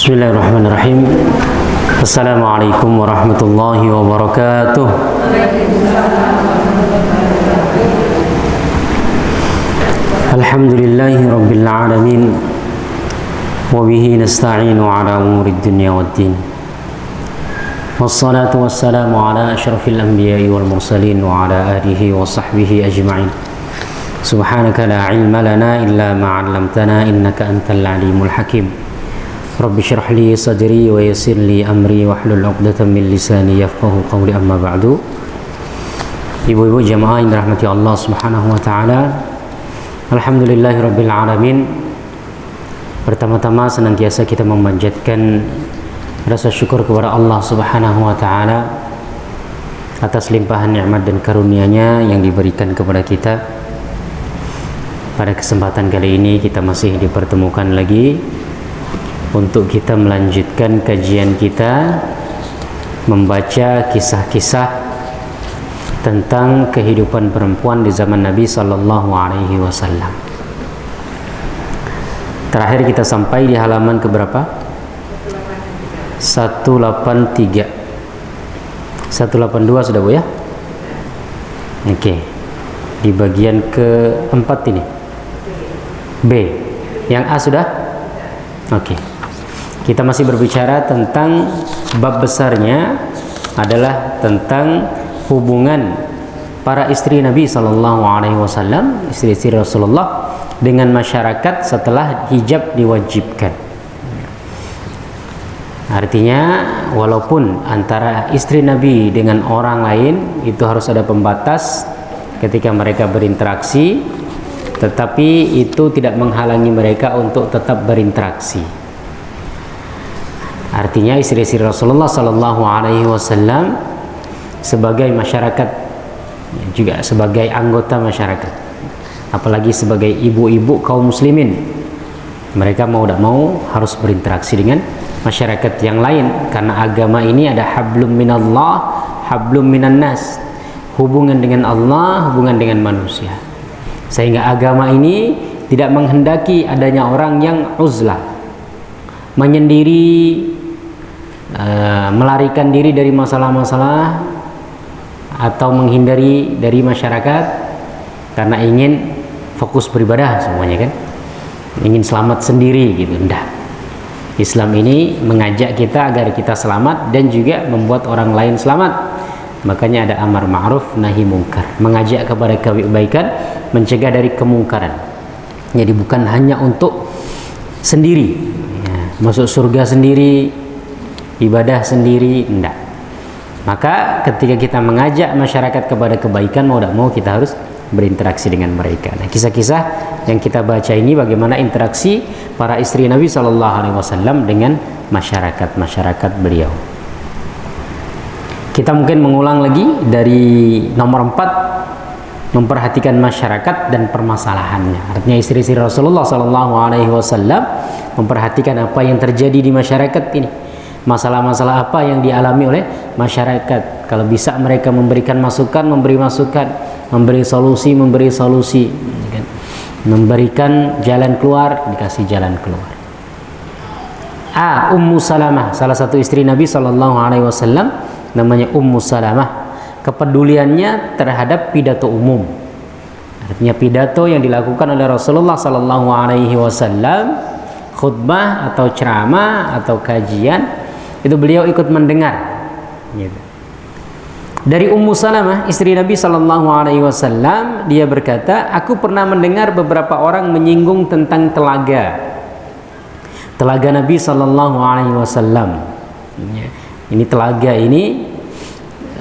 Bismillahirrahmanirrahim. Assalamualaikum warahmatullahi wabarakatuh. Alhamdulillahi rabbil alamin. Wa bihi nasta'inu ala umuri dunya waddin. Wassalatu wassalamu ala asyrafil anbiya'i wal mursalin wa ala alihi wa sahbihi ajma'in. Subhanaka la ilma lana illa ma 'allamtana innaka antal alimul hakim. Rabbi syrah li sadri wa yassir li amri wahlul 'uqdatam min lisani yafqahu qawli, amma ba'du. Ibu-ibu jamaah yang dirahmati Allah Subhanahu wa taala. Alhamdulillahirabbil alamin. Pertama-tama senantiasa kita memanjatkan rasa syukur kepada Allah Subhanahu wa taala atas limpahan nikmat dan karunia-Nya yang diberikan kepada kita. Pada kesempatan kali ini kita masih dipertemukan lagi untuk kita melanjutkan kajian kita membaca kisah-kisah tentang kehidupan perempuan di zaman Nabi Sallallahu Alaihi Wasallam. Terakhir kita sampai di halaman keberapa? 183. 182 sudah Bu ya? Oke. Di bagian keempat ini B. Yang A sudah? Oke. Kita masih berbicara tentang bab besarnya adalah tentang hubungan para istri Nabi Sallallahu Alaihi Wasallam, istri-istri Rasulullah dengan masyarakat setelah hijab diwajibkan. Artinya walaupun antara istri Nabi dengan orang lain itu harus ada pembatas ketika mereka berinteraksi, tetapi itu tidak menghalangi mereka untuk tetap berinteraksi. Artinya istri-istri Rasulullah Sallallahu Alaihi Wasallam sebagai masyarakat, juga sebagai anggota masyarakat, apalagi sebagai ibu-ibu kaum muslimin, mereka mau tidak mau harus berinteraksi dengan masyarakat yang lain, karena agama ini ada hablum minallah, hablum minan nas, hubungan dengan Allah, hubungan dengan manusia, sehingga agama ini tidak menghendaki adanya orang yang uzlah, menyendiri, melarikan diri dari masalah-masalah atau menghindari dari masyarakat karena ingin fokus beribadah semuanya kan, ingin selamat sendiri gitu. Enggak. Islam ini mengajak kita agar kita selamat dan juga membuat orang lain selamat. Makanya ada amar ma'ruf nahi mungkar, mengajak kepada kebaikan, mencegah dari kemungkaran. Jadi bukan hanya untuk sendiri ya, masuk surga sendiri, ibadah sendiri, enggak. Maka ketika kita mengajak masyarakat kepada kebaikan, mau tidak mau kita harus berinteraksi dengan mereka. Nah, kisah-kisah yang kita baca ini bagaimana interaksi para istri Nabi Sallallahu Alaihi Wasallam dengan masyarakat beliau. Kita mungkin mengulang lagi dari nomor 4, memperhatikan masyarakat dan permasalahannya. Artinya istri-istri Rasulullah Sallallahu Alaihi Wasallam memperhatikan apa yang terjadi di masyarakat ini, masalah-masalah apa yang dialami oleh masyarakat. Kalau bisa mereka memberikan masukan, memberi masukan, memberi solusi, memberikan jalan keluar, dikasih jalan keluar. Ummu Salamah, salah satu istri Nabi Sallallahu Alaihi Wasallam, namanya Ummu Salamah. Kepeduliannya terhadap pidato umum, artinya pidato yang dilakukan oleh Rasulullah Sallallahu Alaihi Wasallam, khutbah atau ceramah atau kajian, itu beliau ikut mendengar gitu. Dari Ummu Salamah, istri Nabi Sallallahu Alaihi Wasallam, dia berkata, aku pernah mendengar beberapa orang menyinggung tentang telaga Nabi Sallallahu Alaihi Wasallam. Ini telaga ini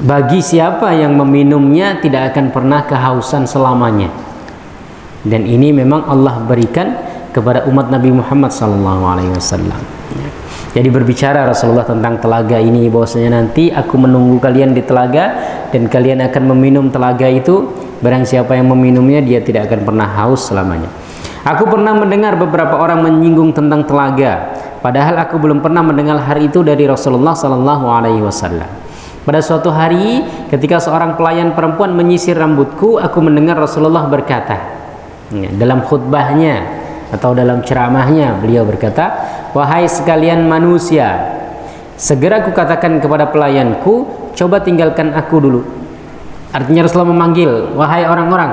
bagi siapa yang meminumnya tidak akan pernah kehausan selamanya, dan ini memang Allah berikan kepada umat Nabi Muhammad Sallallahu Alaihi Wasallam. Jadi berbicara Rasulullah tentang telaga ini, bahwasanya nanti aku menunggu kalian di telaga dan kalian akan meminum telaga itu. Barang siapa yang meminumnya, dia tidak akan pernah haus selamanya. Aku pernah mendengar beberapa orang menyinggung tentang telaga, padahal aku belum pernah mendengar hal itu dari Rasulullah Sallallahu Alaihi Wasallam. Pada suatu hari, ketika seorang pelayan perempuan menyisir rambutku, aku mendengar Rasulullah berkata dalam khutbahnya, atau dalam ceramahnya beliau berkata, wahai sekalian manusia, segera kukatakan kepada pelayanku, coba tinggalkan aku dulu. Artinya Rasulullah memanggil, wahai orang-orang.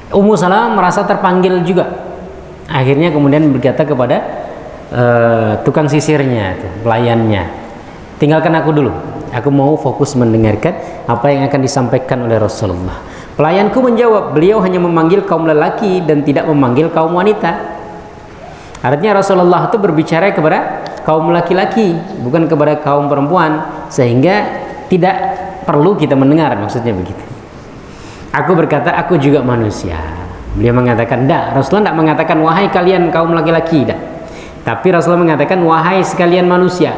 Ummu Salamah merasa terpanggil juga. Akhirnya kemudian berkata kepada tukang sisirnya, pelayannya, tinggalkan aku dulu. Aku mau fokus mendengarkan apa yang akan disampaikan oleh Rasulullah. Pelayanku menjawab, beliau hanya memanggil kaum lelaki dan tidak memanggil kaum wanita. Artinya Rasulullah itu berbicara kepada kaum laki-laki, bukan kepada kaum perempuan, sehingga tidak perlu kita mendengar, maksudnya begitu. Aku berkata, aku juga manusia. Beliau mengatakan, tidak. Rasulullah tidak mengatakan, wahai kalian kaum laki-laki, tidak. Tapi Rasulullah mengatakan, wahai sekalian manusia.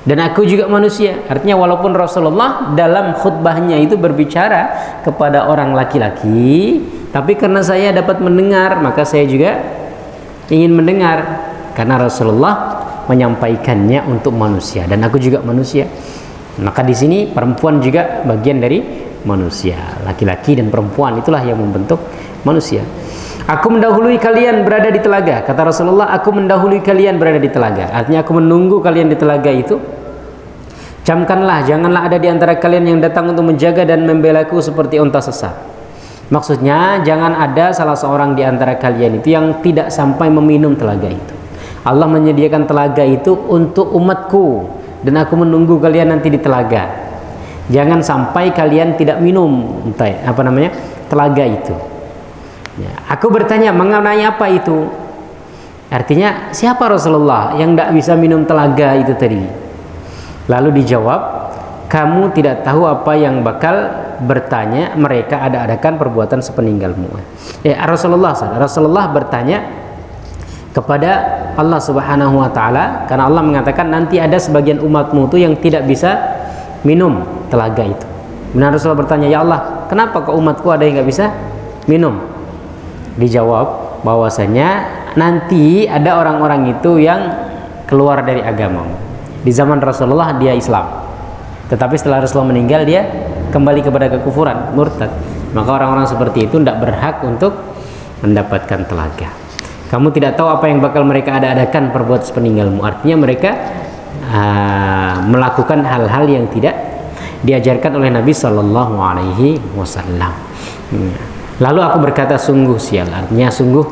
Dan aku juga manusia. Artinya walaupun Rasulullah dalam khutbahnya itu berbicara kepada orang laki-laki, tapi karena saya dapat mendengar, maka saya juga ingin mendengar. Karena Rasulullah menyampaikannya untuk manusia, dan aku juga manusia. Maka di sini perempuan juga bagian dari manusia. Laki-laki dan perempuan itulah yang membentuk manusia. Aku mendahului kalian berada di telaga, kata Rasulullah, aku mendahului kalian berada di telaga. Artinya aku menunggu kalian di telaga itu. Camkanlah, janganlah ada di antara kalian yang datang untuk menjaga dan membelaku seperti unta sesat. Maksudnya jangan ada salah seorang di antara kalian itu yang tidak sampai meminum telaga itu. Allah menyediakan telaga itu untuk umatku, dan aku menunggu kalian nanti di telaga. Jangan sampai kalian tidak minum telaga itu. Ya, aku bertanya, mengenai apa itu? Artinya siapa Rasulullah yang tidak bisa minum telaga itu tadi? Lalu dijawab, kamu tidak tahu apa yang bakal bertanya mereka ada-adakan perbuatan sepeninggalmu. Rasulullah bertanya kepada Allah Subhanahu wa taala, karena Allah mengatakan nanti ada sebagian umatmu itu yang tidak bisa minum telaga itu. Benar, Rasulullah bertanya, ya Allah, kenapa ke umatku ada yang nggak bisa minum? Dijawab bahwasanya nanti ada orang-orang itu yang keluar dari agama. Di zaman Rasulullah dia Islam, tetapi setelah Rasulullah meninggal dia kembali kepada kekufuran, murtad. Maka orang-orang seperti itu tidak berhak untuk mendapatkan telaga. Kamu tidak tahu apa yang bakal mereka ada-adakan perbuat sepeninggalmu. Artinya mereka melakukan hal-hal yang tidak diajarkan oleh Nabi Shallallahu Alaihi Wasallam. Lalu aku berkata, sungguh sial, artinya sungguh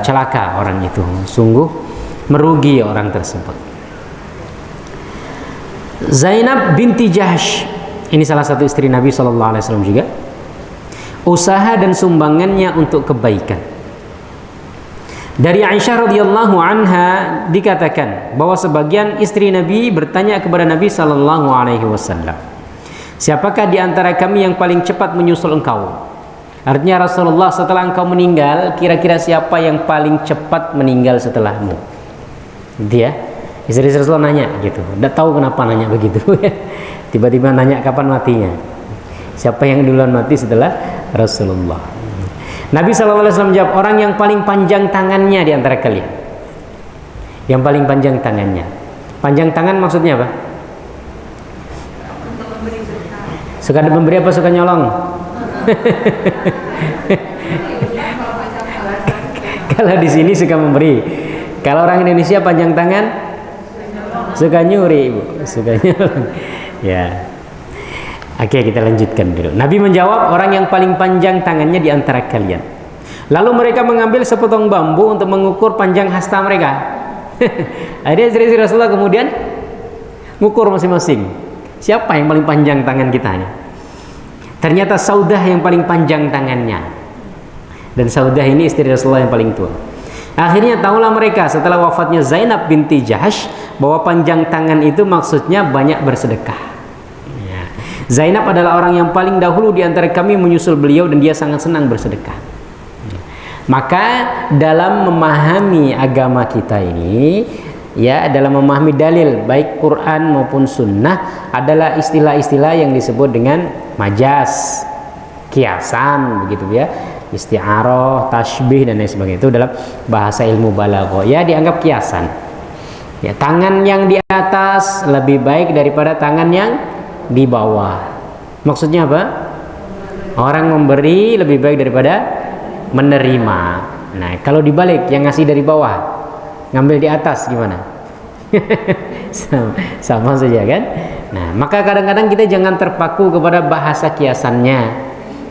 celaka orang itu, sungguh merugi orang tersebut. Zainab binti Jahsh, ini salah satu istri Nabi Shallallahu Alaihi Wasallam juga. Usaha dan sumbangannya untuk kebaikan. Dari Aisyah radhiyallahu anha dikatakan bahwa sebagian istri Nabi bertanya kepada Nabi Shallallahu Alaihi Wasallam, siapakah di antara kami yang paling cepat menyusul engkau? Artinya Rasulullah, setelah engkau meninggal, kira-kira siapa yang paling cepat meninggal setelahmu? Dia, istri Rasulullah nanya gitu. Tidak tahu kenapa nanya begitu. Tiba-tiba nanya kapan matinya. Siapa yang duluan mati setelah Rasulullah? Nabi SAW menjawab, orang yang paling panjang tangannya di antara kalian. Yang paling panjang tangannya. Panjang tangan maksudnya apa? Suka memberi apa suka nyolong? Kalau di sini suka memberi. Kalau orang Indonesia panjang tangan suka nyuri, Ibu. Suka nyolong. Ya. Oke, kita lanjutkan dulu. Nabi menjawab, orang yang paling panjang tangannya di antara kalian. Lalu mereka mengambil sepotong bambu untuk mengukur panjang hasta mereka. Akhirnya istri Rasulullah kemudian mengukur masing-masing. Siapa yang paling panjang tangan kitanya? Ternyata Saudah yang paling panjang tangannya. Dan Saudah ini istri Rasulullah yang paling tua. Akhirnya tahulah mereka setelah wafatnya Zainab binti Jahsh bahwa panjang tangan itu maksudnya banyak bersedekah. Zainab adalah orang yang paling dahulu di antara kami menyusul beliau dan dia sangat senang bersedekah. Maka dalam memahami agama kita ini, ya, dalam memahami dalil baik Quran maupun Sunnah adalah istilah-istilah yang disebut dengan majaz, kiasan, begitu ya, isti'arah, tasbih dan lain sebagainya. Itu dalam bahasa ilmu balaghah, ya, dianggap kiasan. Ya, tangan yang di atas lebih baik daripada tangan yang di bawah. Maksudnya apa? Orang memberi lebih baik daripada menerima. Nah, kalau dibalik yang ngasih dari bawah, ngambil di atas gimana? Sama saja kan? Nah, maka kadang-kadang kita jangan terpaku kepada bahasa kiasannya.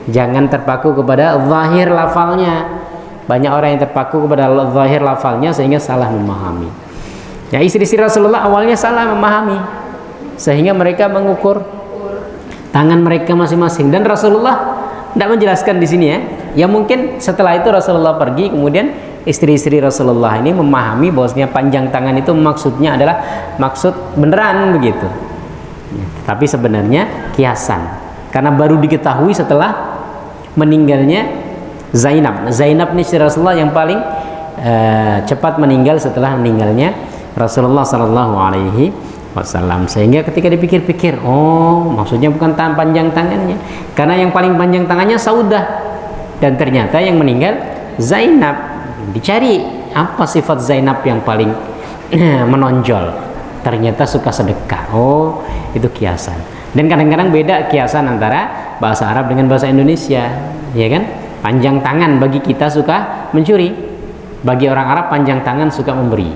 Jangan terpaku kepada zahir lafalnya. Banyak orang yang terpaku kepada zahir lafalnya sehingga salah memahami. Ya, istri-istri Rasulullah awalnya salah memahami, sehingga mereka mengukur tangan mereka masing-masing, dan Rasulullah tidak menjelaskan di sini ya. Ya mungkin setelah itu Rasulullah pergi, kemudian istri-istri Rasulullah ini memahami bahwasanya panjang tangan itu maksudnya adalah maksud beneran begitu. Ya, tapi sebenarnya kiasan, karena baru diketahui setelah meninggalnya Zainab. Zainab ini istri Rasulullah yang paling cepat meninggal setelah meninggalnya Rasulullah Sallallahu Alaihi Wasallam. Sehingga ketika dipikir-pikir, oh maksudnya bukan panjang tangannya, karena yang paling panjang tangannya Saudah, dan ternyata yang meninggal Zainab. Dicari apa sifat Zainab yang paling menonjol, ternyata suka sedekah. Oh, itu kiasan. Dan kadang-kadang beda kiasan antara bahasa Arab dengan bahasa Indonesia, ya kan? Panjang tangan bagi kita suka mencuri, bagi orang Arab panjang tangan suka memberi,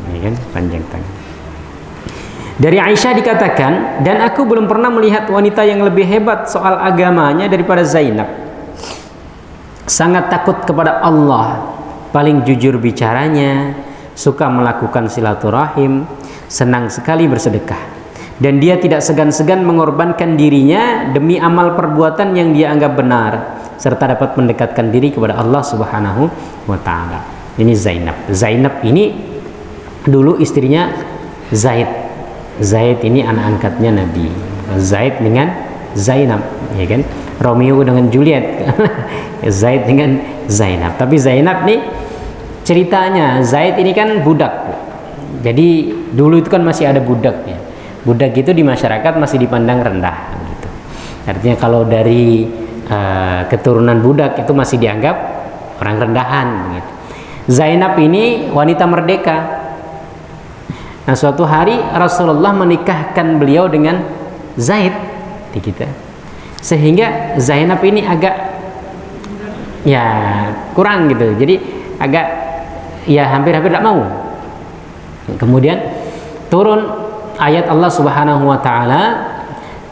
ya kan? Panjang tangan. Dari Aisyah dikatakan, dan aku belum pernah melihat wanita yang lebih hebat soal agamanya daripada Zainab. Sangat takut kepada Allah, paling jujur bicaranya, suka melakukan silaturahim, senang sekali bersedekah, dan dia tidak segan-segan mengorbankan dirinya demi amal perbuatan yang dia anggap benar, serta dapat mendekatkan diri kepada Allah Subhanahu wa Ta'ala. Ini Zainab. Zainab ini dulu istrinya Zaid. Zaid ini anak angkatnya Nabi. Zaid dengan Zainab, ya kan? Romeo dengan Juliet. Zaid dengan Zainab. Tapi Zainab nih ceritanya, Zaid ini kan budak. Jadi dulu itu kan masih ada budaknya. Budak itu di masyarakat masih dipandang rendah gitu. Artinya kalau dari keturunan budak itu masih dianggap orang rendahan gitu. Zainab ini wanita merdeka. Nah, suatu hari Rasulullah menikahkan beliau dengan Zaid di kita. Sehingga Zainab ini agak ya kurang gitu. Jadi agak ya hampir-hampir tidak mau. Kemudian turun ayat Allah Subhanahu wa Ta'ala,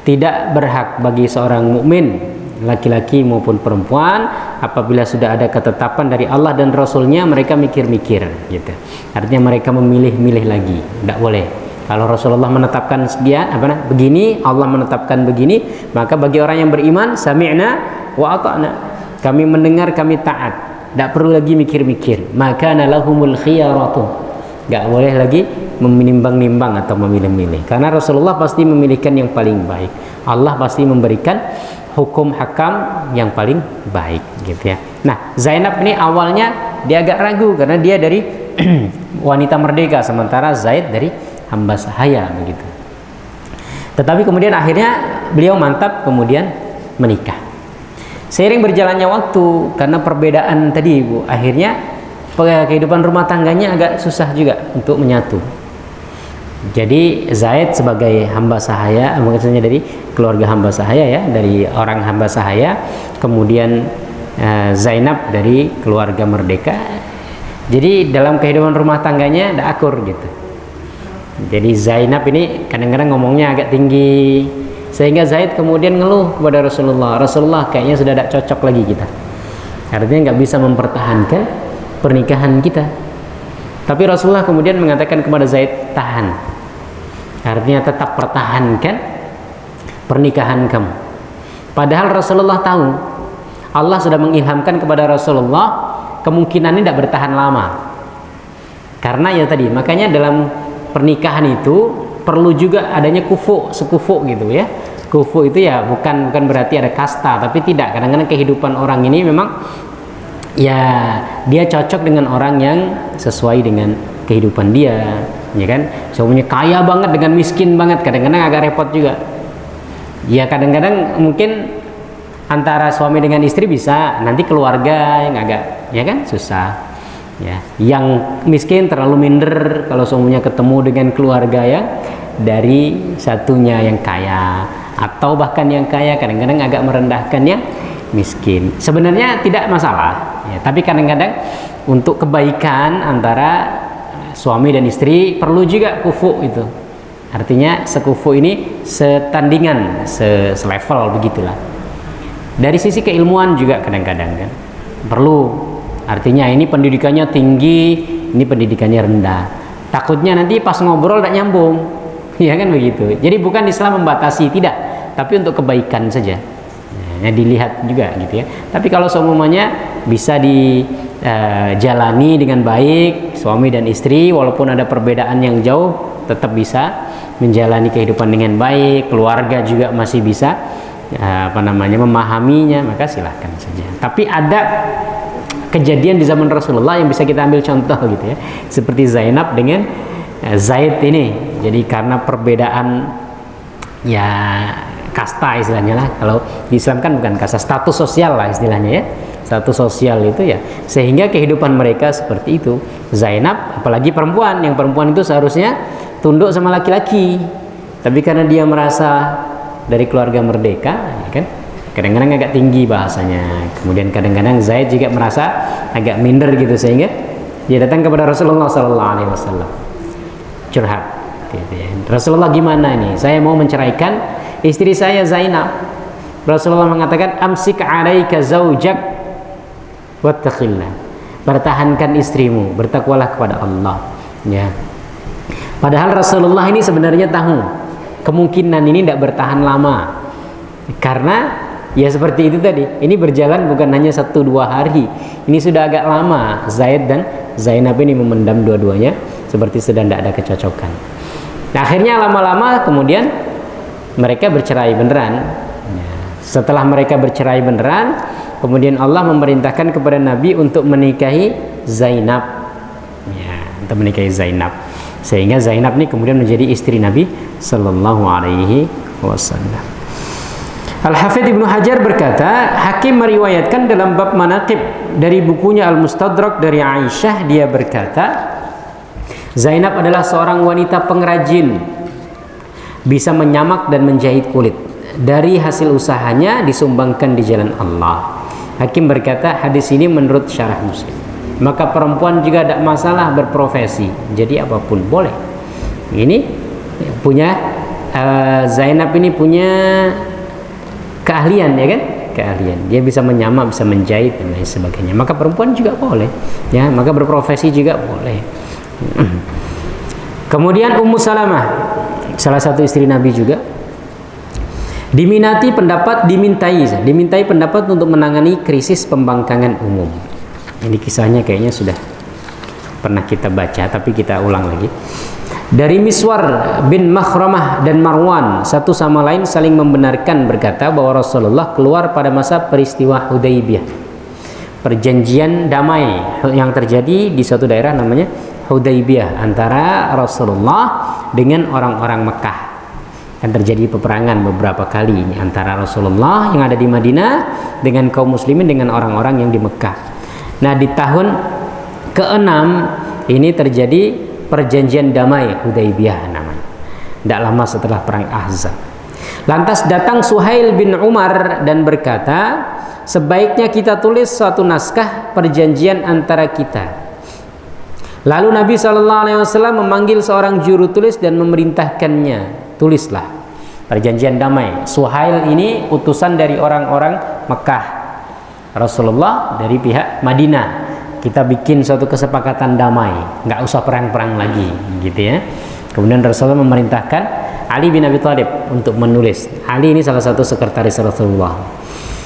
tidak berhak bagi seorang mukmin laki-laki maupun perempuan apabila sudah ada ketetapan dari Allah dan Rasulnya mereka mikir-mikir gitu. Artinya mereka memilih-milih lagi, tidak boleh. Kalau Rasulullah menetapkan sekian begini, Allah menetapkan begini, maka bagi orang yang beriman, sami'na wa ata'na, kami mendengar, kami taat, tidak perlu lagi mikir-mikir. Maka lahumul khiyaratu, tidak boleh lagi menimbang-nimbang atau memilih-milih, karena Rasulullah pasti memilihkan yang paling baik. Allah pasti memberikan hukum hakam yang paling baik gitu ya. Nah, Zainab ini awalnya dia agak ragu karena dia dari wanita merdeka, sementara Zaid dari hamba sahaya begitu. Tetapi kemudian akhirnya beliau mantap, kemudian menikah. Seiring berjalannya waktu, karena perbedaan tadi Ibu, akhirnya kehidupan rumah tangganya agak susah juga untuk menyatu. Jadi Zaid sebagai hamba sahaya, maksudnya dari keluarga hamba sahaya ya, dari orang hamba sahaya, kemudian Zainab dari keluarga merdeka. Jadi dalam kehidupan rumah tangganya tidak akur gitu. Jadi Zainab ini kadang-kadang ngomongnya agak tinggi, sehingga Zaid kemudian ngeluh kepada Rasulullah. Rasulullah kayaknya sudah tidak cocok lagi kita. Artinya nggak bisa mempertahankan pernikahan kita. Tapi Rasulullah kemudian mengatakan kepada Zaid, tahan. Artinya tetap pertahankan pernikahan kamu. Padahal Rasulullah tahu, Allah sudah mengilhamkan kepada Rasulullah kemungkinan ini tidak bertahan lama. Karena ya tadi, makanya dalam pernikahan itu perlu juga adanya sekufu gitu ya. Kufu itu ya bukan berarti ada kasta, tapi tidak. Kadang-kadang kehidupan orang ini memang ya dia cocok dengan orang yang sesuai dengan kehidupan dia, ya kan? Semuanya kaya banget dengan miskin banget, kadang-kadang agak repot juga. Ya kadang-kadang mungkin antara suami dengan istri bisa, nanti keluarga yang agak, ya kan, susah. Ya, yang miskin terlalu minder kalau semuanya ketemu dengan keluarga yang dari satunya yang kaya, atau bahkan yang kaya kadang-kadang agak merendahkan miskin. Sebenarnya tidak masalah, ya, tapi kadang-kadang untuk kebaikan antara suami dan istri perlu juga kufu itu. Artinya sekufu ini setandingan, selevel begitulah. Dari sisi keilmuan juga kadang-kadang kan perlu. Artinya ini pendidikannya tinggi, ini pendidikannya rendah. Takutnya nanti pas ngobrol tidak nyambung, ya kan begitu. Jadi bukan Islam membatasi, tidak, tapi untuk kebaikan saja. Nah, dilihat juga gitu ya. Tapi kalau semuanya bisa dijalani dengan baik, suami dan istri, walaupun ada perbedaan yang jauh, tetap bisa menjalani kehidupan dengan baik, keluarga juga masih bisa memahaminya, maka silahkan saja. Tapi ada kejadian di zaman Rasulullah yang bisa kita ambil contoh gitu ya, seperti Zainab dengan Zaid ini. Jadi karena perbedaan ya kasta istilahnya lah, kalau di Islam kan bukan kasta, status sosial lah istilahnya ya, status sosial itu ya, sehingga kehidupan mereka seperti itu. Zainab, apalagi perempuan, yang perempuan itu seharusnya tunduk sama laki-laki, tapi karena dia merasa dari keluarga merdeka, ya kan, kadang-kadang agak tinggi bahasanya. Kemudian kadang-kadang Zaid juga merasa agak minder gitu, sehingga dia datang kepada Rasulullah SAW curhat gitu ya. Rasulullah, gimana ini, saya mau menceraikan istri saya Zainab. Rasulullah mengatakan, amsik 'alaika zaujak wattaqillah, pertahankan istrimu, bertakwalah kepada Allah ya. Padahal Rasulullah ini sebenarnya tahu kemungkinan ini tidak bertahan lama, karena ya seperti itu tadi, ini berjalan bukan hanya 1-2 hari, ini sudah agak lama. Zaid dan Zainab ini memendam dua-duanya seperti sedang tidak ada kecocokan. Nah, akhirnya lama-lama kemudian mereka bercerai beneran. Setelah mereka bercerai beneran, kemudian Allah memerintahkan kepada Nabi untuk menikahi Zainab ya, untuk menikahi Zainab, sehingga Zainab ini kemudian menjadi istri Nabi Sallallahu Alaihi Wasallam. Al-Hafidz Ibnu Hajar berkata, Hakim meriwayatkan dalam bab manaqib dari bukunya Al-Mustadrak dari Aisyah, dia berkata, Zainab adalah seorang wanita pengrajin, bisa menyamak dan menjahit kulit. Dari hasil usahanya disumbangkan di jalan Allah. Hakim berkata, hadis ini menurut syarah Muslim. Maka perempuan juga tidak masalah berprofesi, jadi apapun boleh. Ini punya Zainab ini punya keahlian ya kan, keahlian. Dia bisa menyamak, bisa menjahit dan lain sebagainya. Maka perempuan juga boleh, ya. Maka berprofesi juga boleh. Kemudian Ummu Salamah, salah satu istri Nabi juga, dimintai pendapat untuk menangani krisis pembangkangan umum. Ini kisahnya kayaknya sudah pernah kita baca, tapi kita ulang lagi. Dari Miswar bin Makhramah dan Marwan, satu sama lain saling membenarkan berkata bahwa Rasulullah keluar pada masa peristiwa Hudaybiyah, perjanjian damai yang terjadi di suatu daerah namanya Hudaybiyah antara Rasulullah dengan orang-orang Mekah. Dan terjadi peperangan beberapa kali ini antara Rasulullah yang ada di Madinah dengan kaum muslimin dengan orang-orang yang di Mekah. Nah, di tahun ke-6 ini terjadi perjanjian damai Hudaybiyah namanya. Tidak lama setelah perang Ahzab. Lantas datang Suhail bin Umar dan berkata, sebaiknya kita tulis suatu naskah perjanjian antara kita. Lalu Nabi SAW memanggil seorang juru tulis dan memerintahkannya, tulislah perjanjian damai. Suhail ini utusan dari orang-orang Mekah, Rasulullah dari pihak Madinah. Kita bikin suatu kesepakatan damai, nggak usah perang-perang lagi gitu ya. Kemudian Rasulullah memerintahkan Ali bin Abi Thalib untuk menulis. Ali ini salah satu sekretaris Rasulullah.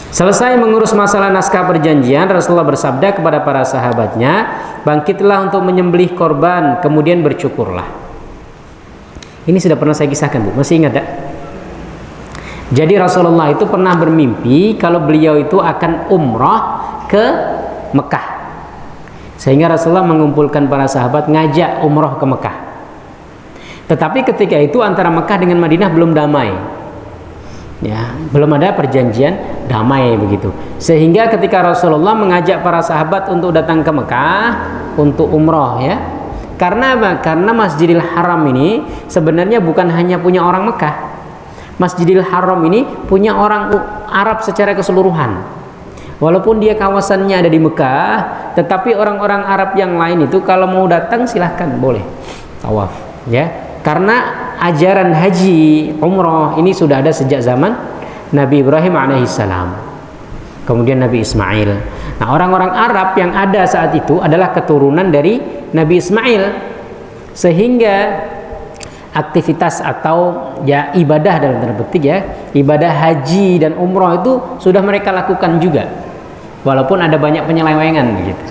Selesai mengurus masalah naskah perjanjian, Rasulullah bersabda kepada para sahabatnya, bangkitlah untuk menyembelih korban, kemudian bercukurlah. Ini sudah pernah saya kisahkan, Bu. Masih ingat tak? Jadi Rasulullah itu pernah bermimpi kalau beliau itu akan umrah ke Mekah. Sehingga Rasulullah mengumpulkan para sahabat ngajak umrah ke Mekah. Tetapi ketika itu antara Mekah dengan Madinah belum damai. Ya, belum ada perjanjian damai begitu. Sehingga ketika Rasulullah mengajak para sahabat untuk datang ke Mekah untuk umrah ya. Karena apa? Karena Masjidil Haram ini sebenarnya bukan hanya punya orang Mekah. Masjidil Haram ini punya orang Arab secara keseluruhan. Walaupun dia kawasannya ada di Mekah, tetapi orang-orang Arab yang lain itu kalau mau datang silahkan, boleh tawaf, ya. Karena ajaran haji, umrah ini sudah ada sejak zaman Nabi Ibrahim alaihissalam, kemudian Nabi Ismail. Nah, orang-orang Arab yang ada saat itu adalah keturunan dari Nabi Ismail, sehingga aktivitas atau ya ibadah dalam tanda petik ya, ibadah haji dan umrah itu sudah mereka lakukan juga, walaupun ada banyak penyelewengan begitu,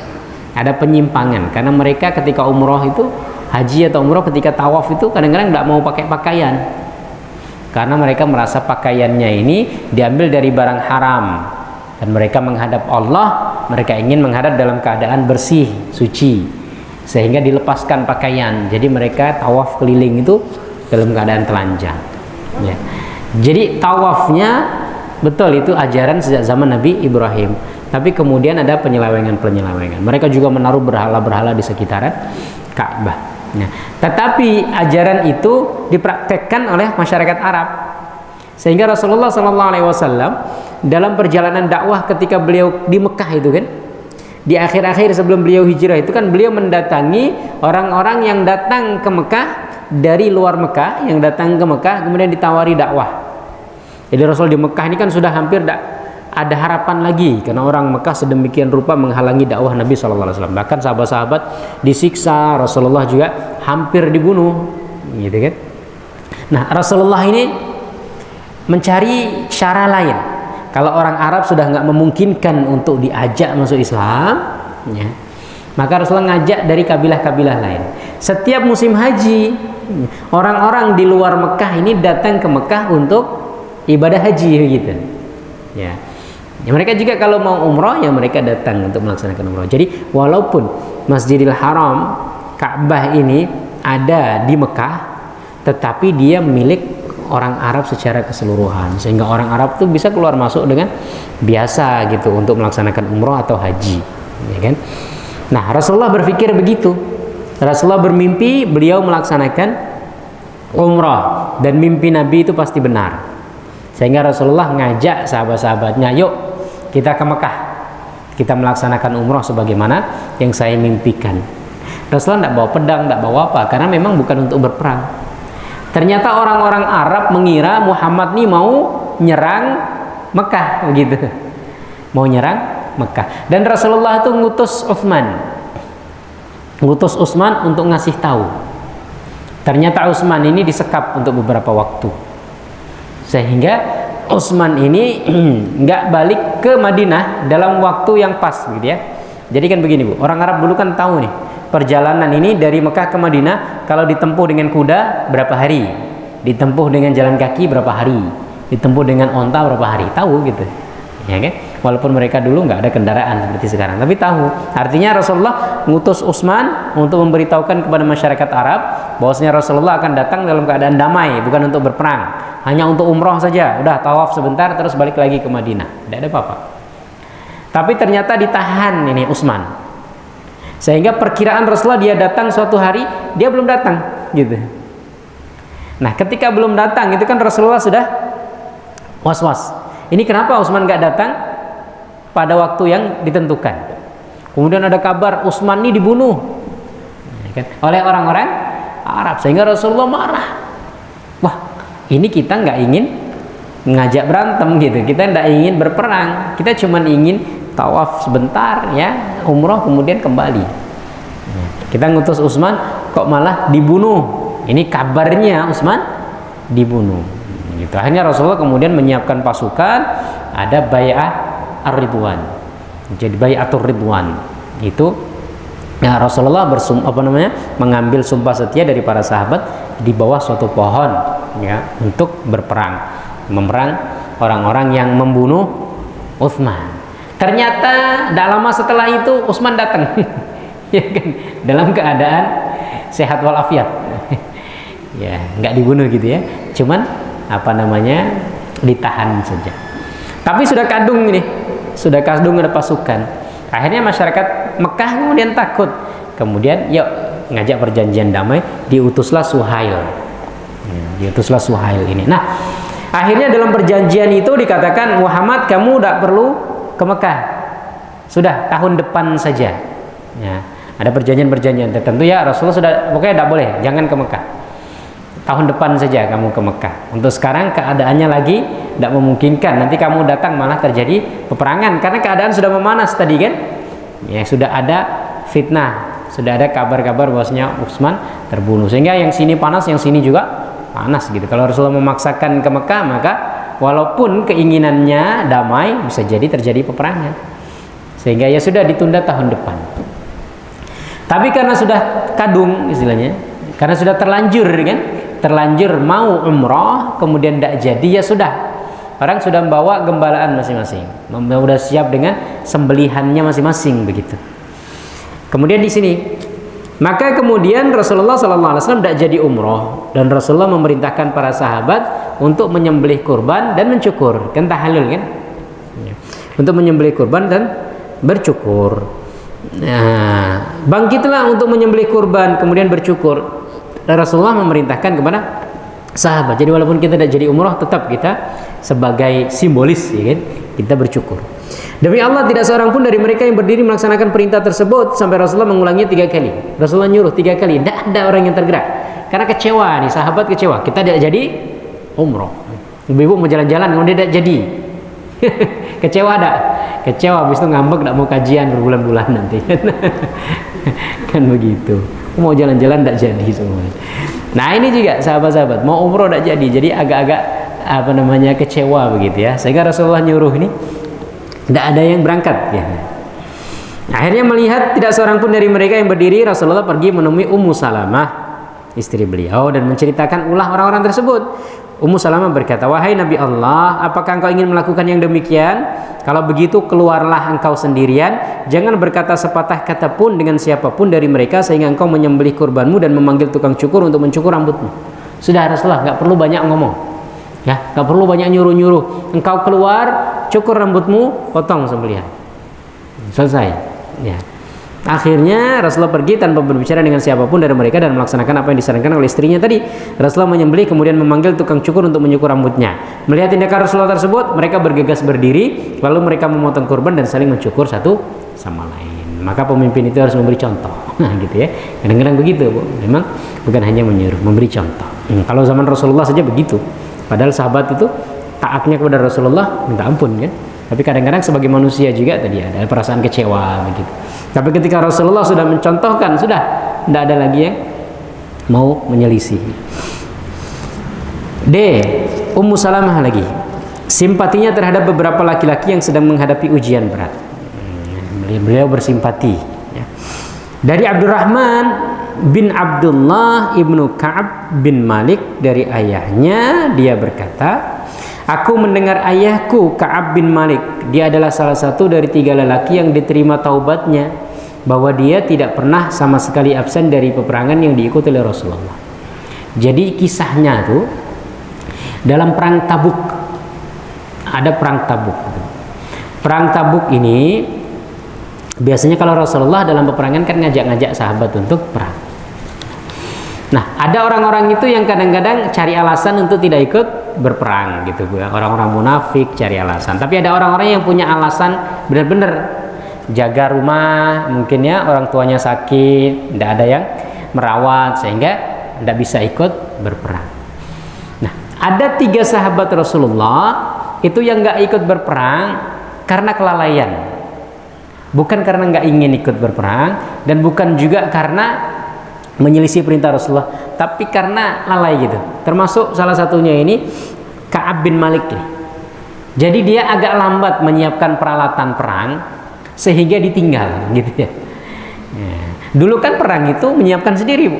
ada penyimpangan, karena mereka ketika umrah itu, haji atau umrah ketika tawaf itu kadang-kadang tidak mau pakai pakaian, karena mereka merasa pakaiannya ini diambil dari barang haram, dan mereka menghadap Allah, mereka ingin menghadap dalam keadaan bersih, suci, sehingga dilepaskan pakaian. Jadi mereka tawaf keliling itu dalam keadaan telanjang, ya. Jadi tawafnya betul itu ajaran sejak zaman Nabi Ibrahim, tapi kemudian ada penyelewengan. Mereka juga menaruh berhala-berhala di sekitaran Ka'bah. Nah, tetapi ajaran itu dipraktekkan oleh masyarakat Arab, sehingga Rasulullah SAW dalam perjalanan dakwah ketika beliau di Mekah itu kan, di akhir-akhir sebelum beliau hijrah itu kan, beliau mendatangi orang-orang yang datang ke Mekah dari luar Mekah, yang datang ke Mekah kemudian ditawari dakwah. Jadi Rasul di Mekah ini kan sudah hampir tidak ada harapan lagi, karena orang Mekah sedemikian rupa menghalangi dakwah Nabi SAW. Bahkan sahabat-sahabat disiksa, Rasulullah juga hampir dibunuh, gitu kan. Nah, Rasulullah ini mencari cara lain. Kalau orang Arab sudah nggak memungkinkan untuk diajak masuk Islam, ya, maka Rasulullah ngajak dari kabilah-kabilah lain. Setiap musim haji, orang-orang di luar Mekah ini datang ke Mekah untuk ibadah haji, gitu. Ya. Ya, mereka juga kalau mau umrah, ya mereka datang untuk melaksanakan umrah. Jadi walaupun Masjidil Haram, Ka'bah ini ada di Mekah, tetapi dia milik orang Arab secara keseluruhan, sehingga orang Arab itu bisa keluar masuk dengan biasa gitu untuk melaksanakan umrah atau haji, ya kan? Nah, Rasulullah berpikir begitu. Rasulullah bermimpi beliau melaksanakan umrah, dan mimpi Nabi itu pasti benar, sehingga Rasulullah ngajak sahabat-sahabatnya, yuk kita ke Mekah, kita melaksanakan umrah sebagaimana yang saya mimpikan. Rasulullah tidak bawa pedang, tidak bawa apa, karena memang bukan untuk berperang. Ternyata orang-orang Arab mengira Muhammad ini mau nyerang Mekah, begitu. Mau nyerang Mekah. Dan Rasulullah itu ngutus Utsman untuk ngasih tahu. Ternyata Utsman ini disekap untuk beberapa waktu, sehingga Utsman ini nggak balik ke Madinah dalam waktu yang pas, gitu ya. Jadi kan begini, Bu, orang Arab dulu kan tahu nih, perjalanan ini dari Mekah ke Madinah kalau ditempuh dengan kuda berapa hari, ditempuh dengan jalan kaki berapa hari, ditempuh dengan onta berapa hari, tahu gitu, ya kan? Walaupun mereka dulu nggak ada kendaraan seperti sekarang, tapi tahu. Artinya Rasulullah ngutus Utsman untuk memberitahukan kepada masyarakat Arab bahwasanya Rasulullah akan datang dalam keadaan damai, bukan untuk berperang, hanya untuk umroh saja. Udah tawaf sebentar terus balik lagi ke Madinah, tidak ada apa-apa. Tapi ternyata ditahan ini Utsman, sehingga perkiraan Rasulullah dia datang suatu hari, dia belum datang, gitu. Nah, ketika belum datang itu kan Rasulullah sudah was-was. Ini kenapa Utsman nggak datang pada waktu yang ditentukan? Kemudian ada kabar Utsman ini dibunuh, ya kan, oleh orang-orang Arab, sehingga Rasulullah marah. Wah, ini kita nggak ingin ngajak berantem, gitu. Kita nggak ingin berperang, kita cuma ingin tawaf sebentar, ya, umroh kemudian kembali. Kita ngutus Utsman, kok malah dibunuh. Ini kabarnya Utsman dibunuh, gitu. Akhirnya Rasulullah kemudian menyiapkan pasukan, ada Bai'ah Ar-Ridwan. Jadi Bai'atur Ridwan itu, ya, Rasulullah mengambil sumpah setia dari para sahabat di bawah suatu pohon, ya, untuk berperang, memerang orang-orang yang membunuh Utsman. Ternyata tidak lama setelah itu Utsman datang, ya kan, dalam keadaan sehat walafiat, ya, nggak dibunuh gitu ya, cuman ditahan saja. Tapi sudah kadung ini, sudah kadung ada pasukan. Akhirnya masyarakat Mekah kemudian takut, kemudian yuk ngajak perjanjian damai, diutuslah Suhail, ini. Nah, akhirnya dalam perjanjian itu dikatakan, Muhammad kamu tidak perlu ke Mekah, sudah tahun depan saja. Ya, ada perjanjian-perjanjian tertentu ya, Rasulullah sudah pokoknya tidak boleh, jangan ke Mekah. Tahun depan saja kamu ke Mekah. Untuk sekarang keadaannya lagi tidak memungkinkan. Nanti kamu datang malah terjadi peperangan karena keadaan sudah memanas tadi kan. Ya, sudah ada fitnah, sudah ada kabar-kabar bahwasanya Utsman terbunuh. Sehingga yang sini panas, yang sini juga panas gitu. Kalau Rasulullah memaksakan ke Mekah, maka walaupun keinginannya damai, bisa jadi terjadi peperangan. Sehingga ya sudah ditunda tahun depan. Tapi karena sudah kadung istilahnya, karena sudah terlanjur kan, terlanjur mau umrah kemudian tidak jadi, ya sudah, orang sudah membawa gembalaan masing-masing, sudah siap dengan sembelihannya masing-masing begitu. Kemudian di sini, maka kemudian Rasulullah SAW tidak jadi umrah dan Rasulullah memerintahkan para sahabat untuk menyembelih kurban dan mencukur, kan tahalul kan, untuk menyembelih kurban dan bercukur. Nah, bangkitlah untuk menyembelih kurban kemudian bercukur. Rasulullah memerintahkan kepada sahabat. Jadi walaupun kita tidak jadi umrah, tetap kita sebagai simbolis, ya kan, kita bercukur. Demi Allah tidak seorang pun dari mereka yang berdiri melaksanakan perintah tersebut sampai Rasulullah mengulangi 3 kali. Rasulullah nyuruh 3 kali, tidak ada orang yang tergerak karena kecewa nih, sahabat kecewa. Kita tidak jadi umrah. Ibu-ibu mau jalan-jalan kemudian tidak jadi. Kecewa ada, kecewa habis itu ngambek, tidak mau kajian berbulan-bulan nanti. Kan begitu. Mau jalan-jalan tidak jadi semua. Nah ini juga sahabat-sahabat mau umroh tidak jadi agak-agak apa namanya kecewa begitu ya. Sehingga Rasulullah nyuruh ini tidak ada yang berangkat. Ya. Akhirnya melihat tidak seorang pun dari mereka yang berdiri, Rasulullah pergi menemui Ummu Salamah, istri beliau, dan menceritakan ulah orang-orang tersebut. Ummu Salamah berkata, wahai Nabi Allah, apakah engkau ingin melakukan yang demikian? Kalau begitu keluarlah engkau sendirian, jangan berkata sepatah kata pun dengan siapapun dari mereka sehingga engkau menyembelih kurbanmu dan memanggil tukang cukur untuk mencukur rambutmu. Sudah Rasulullah, nggak perlu banyak ngomong, ya, nggak perlu banyak nyuruh-nyuruh. Engkau keluar, cukur rambutmu, potong sembelihan, selesai. Ya. Akhirnya Rasulullah pergi tanpa berbicara dengan siapapun dari mereka dan melaksanakan apa yang disarankan oleh istrinya tadi. Rasulullah menyembelih kemudian memanggil tukang cukur untuk menyukur rambutnya. Melihat tindakan Rasulullah tersebut, mereka bergegas berdiri, lalu mereka memotong kurban dan saling mencukur satu sama lain. Maka pemimpin itu harus memberi contoh. Nah, gitu ya. Kadang-kadang begitu, Bu. Memang bukan hanya menyuruh, memberi contoh. Kalau zaman Rasulullah saja begitu. Padahal sahabat itu taatnya kepada Rasulullah minta ampun kan. Tapi kadang-kadang sebagai manusia juga tadi ada perasaan kecewa begitu. Tapi ketika Rasulullah sudah mencontohkan, sudah tidak ada lagi yang mau menyelisih. D. Ummu Salamah lagi, simpatinya terhadap beberapa laki-laki yang sedang menghadapi ujian berat. Beliau bersimpati. Ya. Dari Abdurrahman bin Abdullah ibnu Ka'ab bin Malik, dari ayahnya dia berkata, aku mendengar ayahku Ka'ab bin Malik, dia adalah salah satu dari 3 lelaki yang diterima taubatnya, bahwa dia tidak pernah sama sekali absen dari peperangan yang diikuti oleh Rasulullah. Jadi kisahnya tuh dalam perang Tabuk, ada perang Tabuk. Perang Tabuk ini biasanya kalau Rasulullah dalam peperangan kan ngajak-ngajak sahabat untuk perang. Nah, ada orang-orang itu yang kadang-kadang cari alasan untuk tidak ikut berperang gitu, orang-orang munafik cari alasan. Tapi ada orang-orang yang punya alasan benar-benar jaga rumah, mungkin ya orang tuanya sakit, tidak ada yang merawat sehingga tidak bisa ikut berperang. Nah, ada 3 sahabat Rasulullah itu yang nggak ikut berperang karena kelalaian, bukan karena nggak ingin ikut berperang dan bukan juga karena menyelisih perintah Rasulullah, tapi karena lalai gitu. Termasuk salah satunya ini Ka'ab bin Malik ini. Jadi dia agak lambat menyiapkan peralatan perang sehingga ditinggal gitu ya. Dulu kan perang itu menyiapkan sendiri, Bu.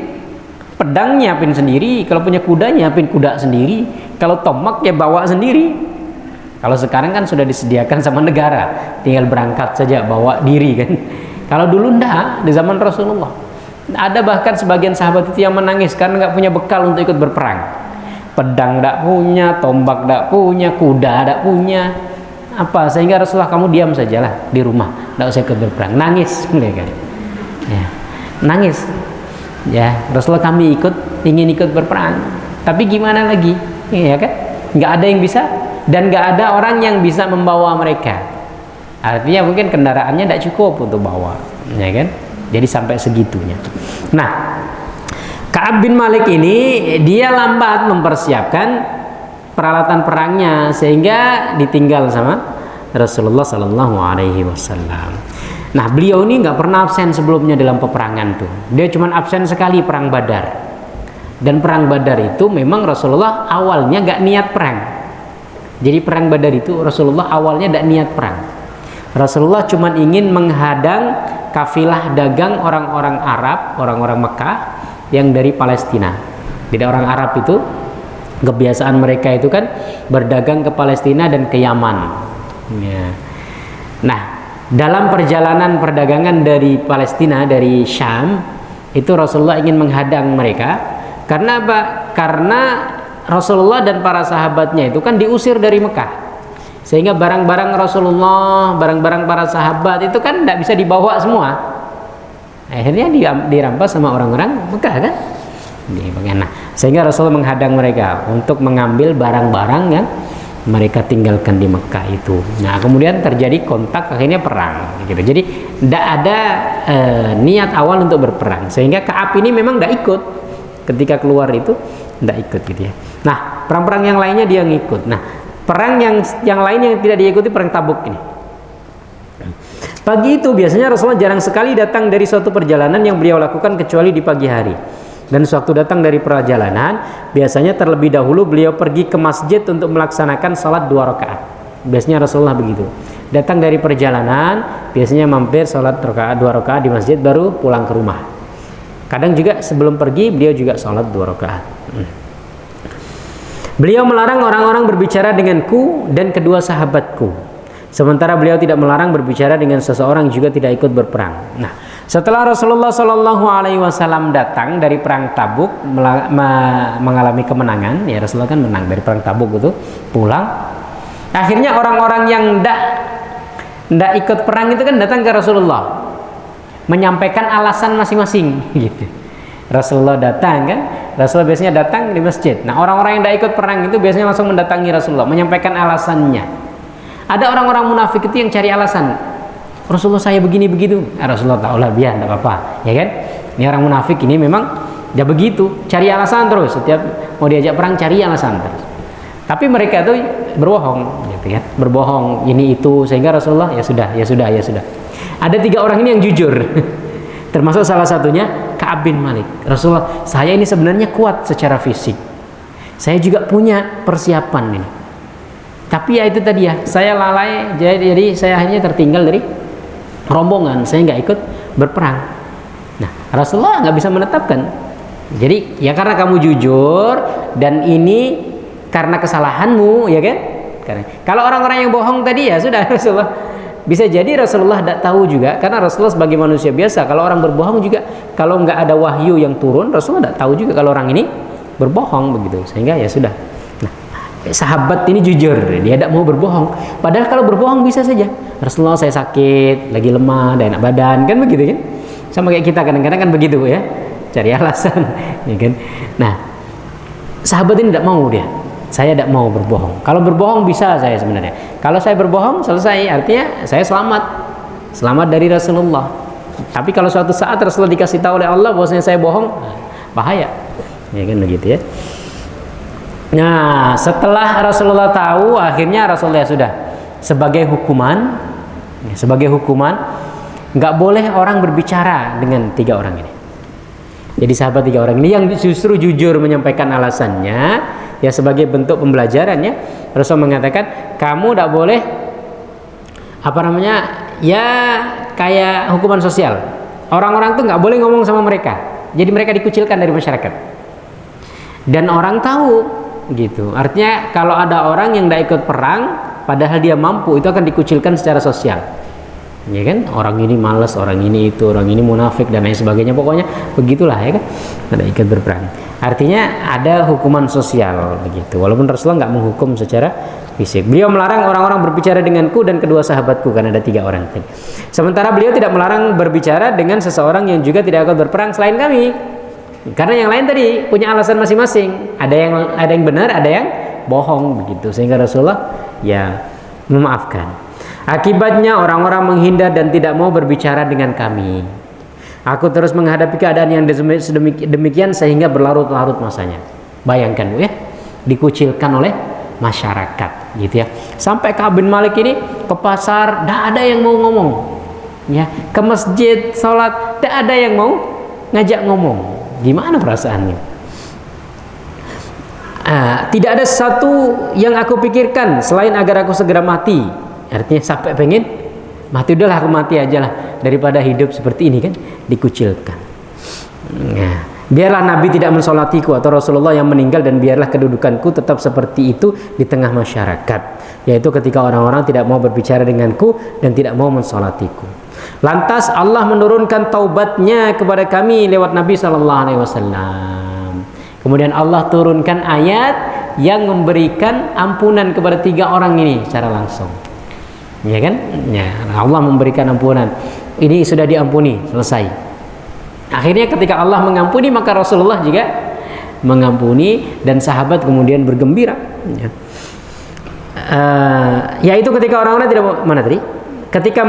Pedang nyiapin sendiri, kalau punya kuda nyiapin kuda sendiri, kalau tombak ya bawa sendiri. Kalau sekarang kan sudah disediakan sama negara, tinggal berangkat saja bawa diri kan. Kalau dulu enggak, di zaman Rasulullah. Ada bahkan sebagian sahabat itu yang menangis karena nggak punya bekal untuk ikut berperang. Pedang enggak punya, tombak enggak punya, kuda enggak punya. Apa sehingga Rasulullah, kamu diam sajalah di rumah, enggak usah ikut berperang. Nangis kan. Ya. Nangis. Ya, Rasulullah kami ingin ikut berperang. Tapi gimana lagi? Ya kan? Enggak ada yang bisa dan enggak ada orang yang bisa membawa mereka. Artinya mungkin kendaraannya tidak cukup untuk bawa, ya kan? Jadi sampai segitunya. Nah, Ka'ab bin Malik ini dia lambat mempersiapkan peralatan perangnya sehingga ditinggal sama Rasulullah Sallallahu Alaihi Wasallam. Nah, beliau ini nggak pernah absen sebelumnya dalam peperangan tuh. Dia cuma absen sekali perang Badar. Dan perang Badar itu memang Rasulullah awalnya nggak niat perang. Jadi perang Badar itu Rasulullah awalnya tidak niat perang. Rasulullah cuma ingin menghadang kafilah dagang orang-orang Arab, orang-orang Mekah yang dari Palestina. Jadi orang Arab itu kebiasaan mereka itu kan berdagang ke Palestina dan ke Yaman. Ya. Nah, dalam perjalanan perdagangan dari Palestina, dari Syam, itu Rasulullah ingin menghadang mereka. Karena apa? Karena Rasulullah dan para sahabatnya itu kan diusir dari Mekah. Sehingga barang-barang Rasulullah, barang-barang para sahabat itu kan tidak bisa dibawa semua. Akhirnya dirampas sama orang-orang Mekah kan? Nah, sehingga Rasulullah menghadang mereka untuk mengambil barang-barang yang mereka tinggalkan di Mekah itu. Nah, kemudian terjadi kontak, akhirnya perang gitu. Jadi tidak ada niat awal untuk berperang. Sehingga Ka'ab ini memang tidak ikut. Ketika keluar itu tidak ikut gitu ya. Nah, perang-perang yang lainnya dia ngikut. Nah, perang yang lain yang tidak diikuti perang Tabuk ini. Pagi itu biasanya Rasulullah jarang sekali datang dari suatu perjalanan yang beliau lakukan kecuali di pagi hari. Dan sewaktu datang dari perjalanan, biasanya terlebih dahulu beliau pergi ke masjid untuk melaksanakan salat 2 rakaat. Biasanya Rasulullah begitu. Datang dari perjalanan, biasanya mampir salat 2 rakaat di masjid baru pulang ke rumah. Kadang juga sebelum pergi beliau juga sholat 2 rakaat. Beliau melarang orang-orang berbicara denganku dan kedua sahabatku. Sementara beliau tidak melarang berbicara dengan seseorang juga tidak ikut berperang. Nah, setelah Rasulullah Shallallahu Alaihi Wasallam datang dari perang Tabuk mengalami kemenangan, ya Rasulullah kan menang dari perang Tabuk itu, pulang. Akhirnya orang-orang yang tidak ikut perang itu kan datang ke Rasulullah, menyampaikan alasan masing-masing gitu. Rasulullah datang kan, Rasulullah biasanya datang di masjid. Nah, orang-orang yang tidak ikut perang itu biasanya langsung mendatangi Rasulullah, menyampaikan alasannya. Ada orang-orang munafik itu yang cari alasan. Rasulullah saya begini begitu. Rasulullah tahulah biar tidak apa-apa, ya kan? Ini orang munafik ini memang ya begitu, cari alasan terus. Setiap mau diajak perang cari alasan terus. Tapi mereka itu berbohong, gitu kan? Berbohong ini itu sehingga Rasulullah ya sudah. Ada 3 orang ini yang jujur. Termasuk salah satunya Ka'ab bin Malik. Rasulullah, saya ini sebenarnya kuat secara fisik. Saya juga punya persiapan ini. Tapi ya itu tadi ya, saya lalai, jadi saya hanya tertinggal dari rombongan, saya nggak ikut berperang. Nah, Rasulullah nggak bisa menetapkan. Jadi ya karena kamu jujur dan ini karena kesalahanmu, ya kan? Karena kalau orang-orang yang bohong tadi ya sudah Rasulullah. Bisa jadi Rasulullah tidak tahu juga, karena Rasulullah sebagai manusia biasa, kalau orang berbohong juga, kalau nggak ada wahyu yang turun, Rasulullah tidak tahu juga kalau orang ini berbohong begitu, sehingga ya sudah. Nah, sahabat ini jujur, dia tidak mau berbohong. Padahal kalau berbohong bisa saja. Rasulullah saya sakit, lagi lemah, dan enak badan, kan begitu kan? Sama kayak kita kadang-kadang kan begitu ya, cari alasan, ya kan? Nah, sahabat ini tidak mau dia. Saya tidak mau berbohong. Kalau berbohong bisa saya sebenarnya. Kalau saya berbohong selesai, artinya saya selamat dari Rasulullah. Tapi kalau suatu saat Rasulullah dikasih tahu oleh Allah bahwasanya saya bohong, bahaya. Ya kan begitu ya. Nah, setelah Rasulullah tahu, akhirnya Rasulullah sudah sebagai hukuman nggak boleh orang berbicara dengan 3 orang ini. Jadi sahabat 3 orang ini yang justru jujur menyampaikan alasannya, ya sebagai bentuk pembelajarannya, Rasul mengatakan kamu tidak boleh ya kayak hukuman sosial. Orang-orang tuh nggak boleh ngomong sama mereka, jadi mereka dikucilkan dari masyarakat. Dan orang tahu gitu. Artinya kalau ada orang yang tidak ikut perang, padahal dia mampu, itu akan dikucilkan secara sosial. Ya kan, orang ini malas, orang ini itu, orang ini munafik dan lain sebagainya, pokoknya begitulah ya kan, tidak ikut berperang. Artinya ada hukuman sosial begitu. Walaupun Rasulullah nggak menghukum secara fisik. Beliau melarang orang-orang berbicara denganku dan kedua sahabatku, karena ada 3 orang tadi. Sementara beliau tidak melarang berbicara dengan seseorang yang juga tidak ikut berperang selain kami. Karena yang lain tadi punya alasan masing-masing. Ada yang benar, ada yang bohong begitu. Sehingga Rasulullah ya memaafkan. Akibatnya orang-orang menghindar dan tidak mau berbicara dengan kami. Aku terus menghadapi keadaan yang demikian sehingga berlarut-larut masanya. Bayangkan ya, dikucilkan oleh masyarakat gitu ya. Sampai Ka'ab bin Malik ini ke pasar, tidak ada yang mau ngomong. Ya, ke masjid sholat, tidak ada yang mau ngajak ngomong. Gimana perasaannya? Tidak ada satu yang aku pikirkan selain agar aku segera mati. Artinya sampai pengen mati, udahlah aku mati aja lah daripada hidup seperti ini kan, dikucilkan. Biarlah Nabi tidak mensolatiku atau Rasulullah yang meninggal, dan biarlah kedudukanku tetap seperti itu di tengah masyarakat, yaitu ketika orang-orang tidak mau berbicara denganku dan tidak mau mensolatiku. Lantas Allah menurunkan taubatnya kepada kami lewat Nabi SAW. Kemudian Allah turunkan ayat yang memberikan ampunan kepada 3 orang ini secara langsung. Ya kan? Ya, Allah memberikan ampunan. Ini sudah diampuni, selesai. Akhirnya ketika Allah mengampuni, maka Rasulullah juga mengampuni dan sahabat kemudian bergembira. Ya. Yaitu ketika orang-orang tidak mana tadi? Ketika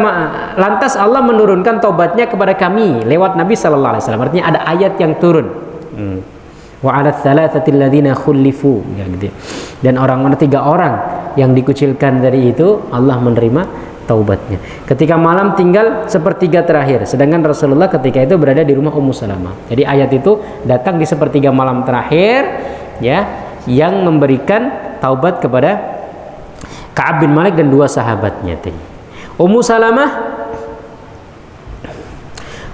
lantas Allah menurunkan taubatnya kepada kami lewat Nabi sallallahu alaihi wasallam. Artinya ada ayat yang turun. Wa 'ala tsalatsati alladziina khulifu, ya gitu. Dan orang-orang 3 orang yang dikucilkan dari itu, Allah menerima taubatnya. Ketika malam tinggal sepertiga terakhir, sedangkan Rasulullah ketika itu berada di rumah Ummu Salamah. Jadi ayat itu datang di sepertiga malam terakhir, ya, yang memberikan taubat kepada Ka'ab bin Malik dan 2 sahabatnya tadi. Ummu Salamah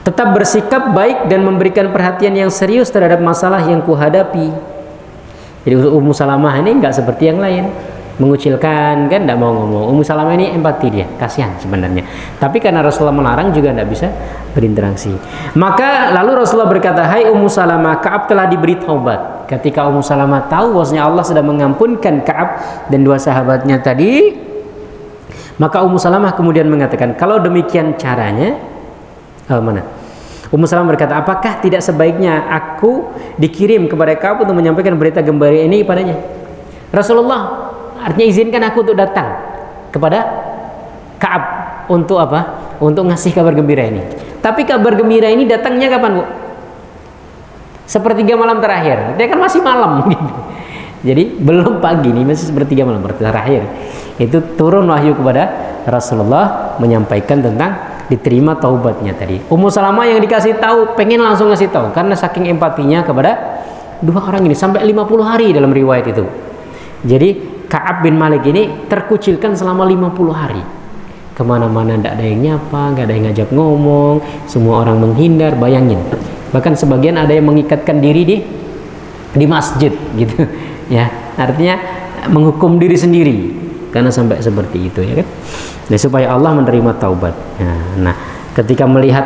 tetap bersikap baik dan memberikan perhatian yang serius terhadap masalah yang kuhadapi. Jadi Ummu Salamah ini enggak seperti yang lain, mengucilkan kan, tidak mau ngomong. Ummu Salamah ini empati, dia kasihan sebenarnya, tapi karena Rasulullah melarang juga tidak bisa berinteraksi. Maka lalu Rasulullah berkata, hai Ummu Salamah, Ka'ab telah diberi taubat. Ketika Ummu Salamah tahu bahwasanya Allah sudah mengampunkan Ka'ab dan 2 sahabatnya tadi, maka Ummu Salamah kemudian mengatakan, kalau demikian caranya, Ummu Salamah berkata, apakah tidak sebaiknya aku dikirim kepada Ka'ab untuk menyampaikan berita gembira ini padanya? Rasulullah, artinya izinkan aku untuk datang kepada Ka'ab untuk apa? Untuk ngasih kabar gembira ini. Tapi kabar gembira ini datangnya kapan, Bu? Sepertiga malam terakhir. Dia kan masih malam gitu. Jadi belum pagi nih, masih sepertiga malam terakhir. Itu turun wahyu kepada Rasulullah menyampaikan tentang diterima taubatnya tadi. Ummu Salamah yang dikasih tahu pengen langsung ngasih tahu karena saking empatinya kepada 2 orang ini, sampai 50 hari dalam riwayat itu. Jadi Ka'ab bin Malik ini terkucilkan selama 50 hari. Kemana-mana tidak ada yang nyapa, nggak ada yang ngajak ngomong, semua orang menghindar. Bayangin, bahkan sebagian ada yang mengikatkan diri di masjid gitu ya, artinya menghukum diri sendiri karena sampai seperti itu, ya kan. Nah, supaya Allah menerima taubat. Nah, ketika melihat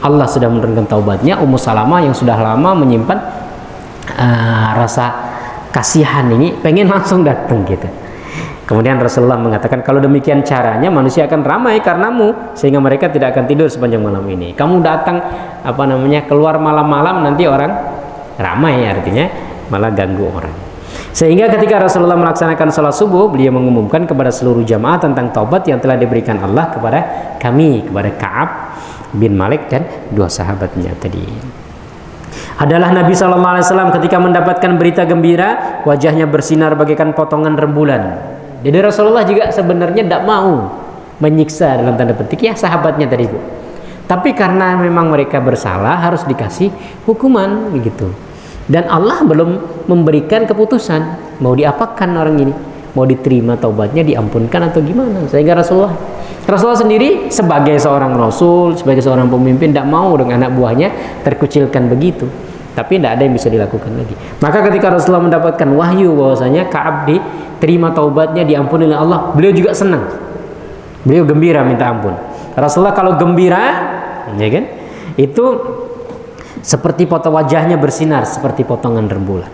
Allah sudah menurunkan taubatnya, Ummu Salamah yang sudah lama menyimpan rasa kasihan ini, pengen langsung datang gitu. Kemudian Rasulullah mengatakan, kalau demikian caranya manusia akan ramai karenamu sehingga mereka tidak akan tidur sepanjang malam ini. Kamu datang keluar malam-malam, nanti orang ramai, artinya malah ganggu orang. Sehingga ketika Rasulullah melaksanakan sholat subuh, beliau mengumumkan kepada seluruh jamaah tentang taubat yang telah diberikan Allah kepada kami, kepada Ka'ab bin Malik dan 2 sahabatnya tadi. Adalah Nabi SAW ketika mendapatkan berita gembira, wajahnya bersinar bagaikan potongan rembulan. Jadi Rasulullah juga sebenarnya tidak mau menyiksa dalam tanda petik ya sahabatnya tadi, Bu. Tapi karena memang mereka bersalah, harus dikasih hukuman begitu. Dan Allah belum memberikan keputusan mau diapakan orang ini, mau diterima taubatnya, diampunkan atau gimana. Sehingga Rasulullah sendiri sebagai seorang Rasul, sebagai seorang pemimpin, tidak mau dengan anak buahnya terkucilkan begitu. Tapi tidak ada yang bisa dilakukan lagi. Maka ketika Rasulullah mendapatkan wahyu bahwasanya Ka'ab diterima taubatnya, diampuni oleh Allah, beliau juga senang. Beliau gembira minta ampun. Rasulullah kalau gembira, ya kan, itu seperti wajahnya bersinar seperti potongan rembulan.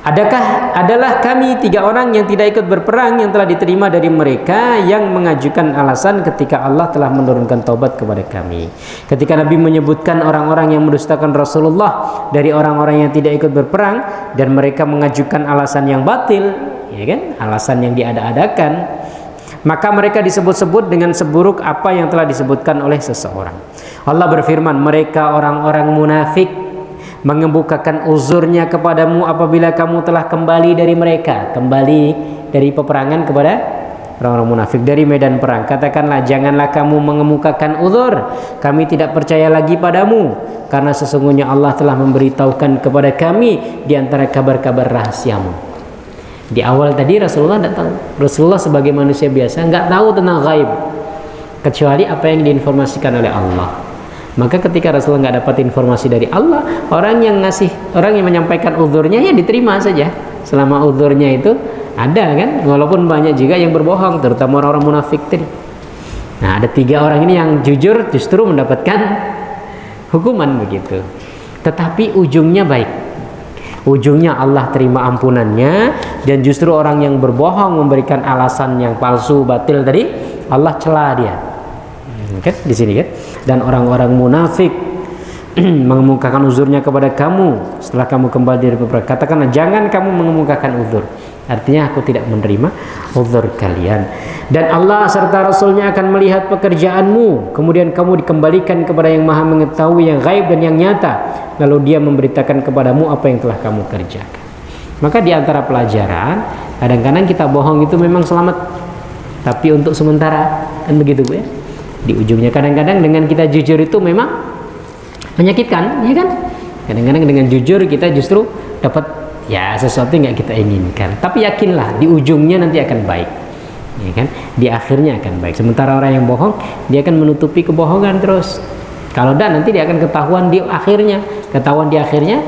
Adalah kami 3 orang yang tidak ikut berperang yang telah diterima dari mereka yang mengajukan alasan ketika Allah telah menurunkan taubat kepada kami. Ketika Nabi menyebutkan orang-orang yang mendustakan Rasulullah dari orang-orang yang tidak ikut berperang dan mereka mengajukan alasan yang batil, ya kan, alasan yang diada-adakan, maka mereka disebut-sebut dengan seburuk apa yang telah disebutkan oleh seseorang. Allah berfirman, mereka orang-orang munafik mengemukakan uzurnya kepadamu apabila kamu telah kembali dari mereka, kembali dari peperangan kepada orang-orang munafik dari medan perang. Katakanlah, janganlah kamu mengemukakan uzur, kami tidak percaya lagi padamu, karena sesungguhnya Allah telah memberitahukan kepada kami di antara kabar-kabar rahasiamu. Di awal tadi Rasulullah tidak tahu. Rasulullah sebagai manusia biasa nggak tahu tentang gaib kecuali apa yang diinformasikan oleh Allah. Maka ketika Rasulullah nggak dapat informasi dari Allah, orang yang menyampaikan uzurnya ya diterima saja. Selama uzurnya itu ada kan, walaupun banyak juga yang berbohong, terutama orang-orang munafik tadi. Nah, ada 3 orang ini yang jujur justru mendapatkan hukuman begitu. Tetapi ujungnya baik. Ujungnya Allah terima ampunannya, dan justru orang yang berbohong memberikan alasan yang palsu batil tadi Allah cela dia. Kan di sini kan. Dan orang-orang munafik mengemukakan uzurnya kepada kamu setelah kamu kembali dari peperangan. Katakanlah, jangan kamu mengemukakan uzur. Artinya aku tidak menerima uzur kalian. Dan Allah serta Rasulnya akan melihat pekerjaanmu, kemudian kamu dikembalikan kepada yang maha mengetahui yang gaib dan yang nyata, lalu dia memberitakan kepadamu apa yang telah kamu kerjakan. Maka di antara pelajaran, kadang-kadang kita bohong itu memang selamat, tapi untuk sementara, kan begitu Bu ya. Di ujungnya kadang-kadang dengan kita jujur itu memang menyakitkan, ya kan? Kadang-kadang dengan jujur kita justru dapat ya sesuatu yang nggak kita inginkan. Tapi yakinlah di ujungnya nanti akan baik, ya kan? Di akhirnya akan baik. Sementara orang yang bohong, dia akan menutupi kebohongan terus. Kalau tidak, nanti dia akan ketahuan di akhirnya. Ketahuan di akhirnya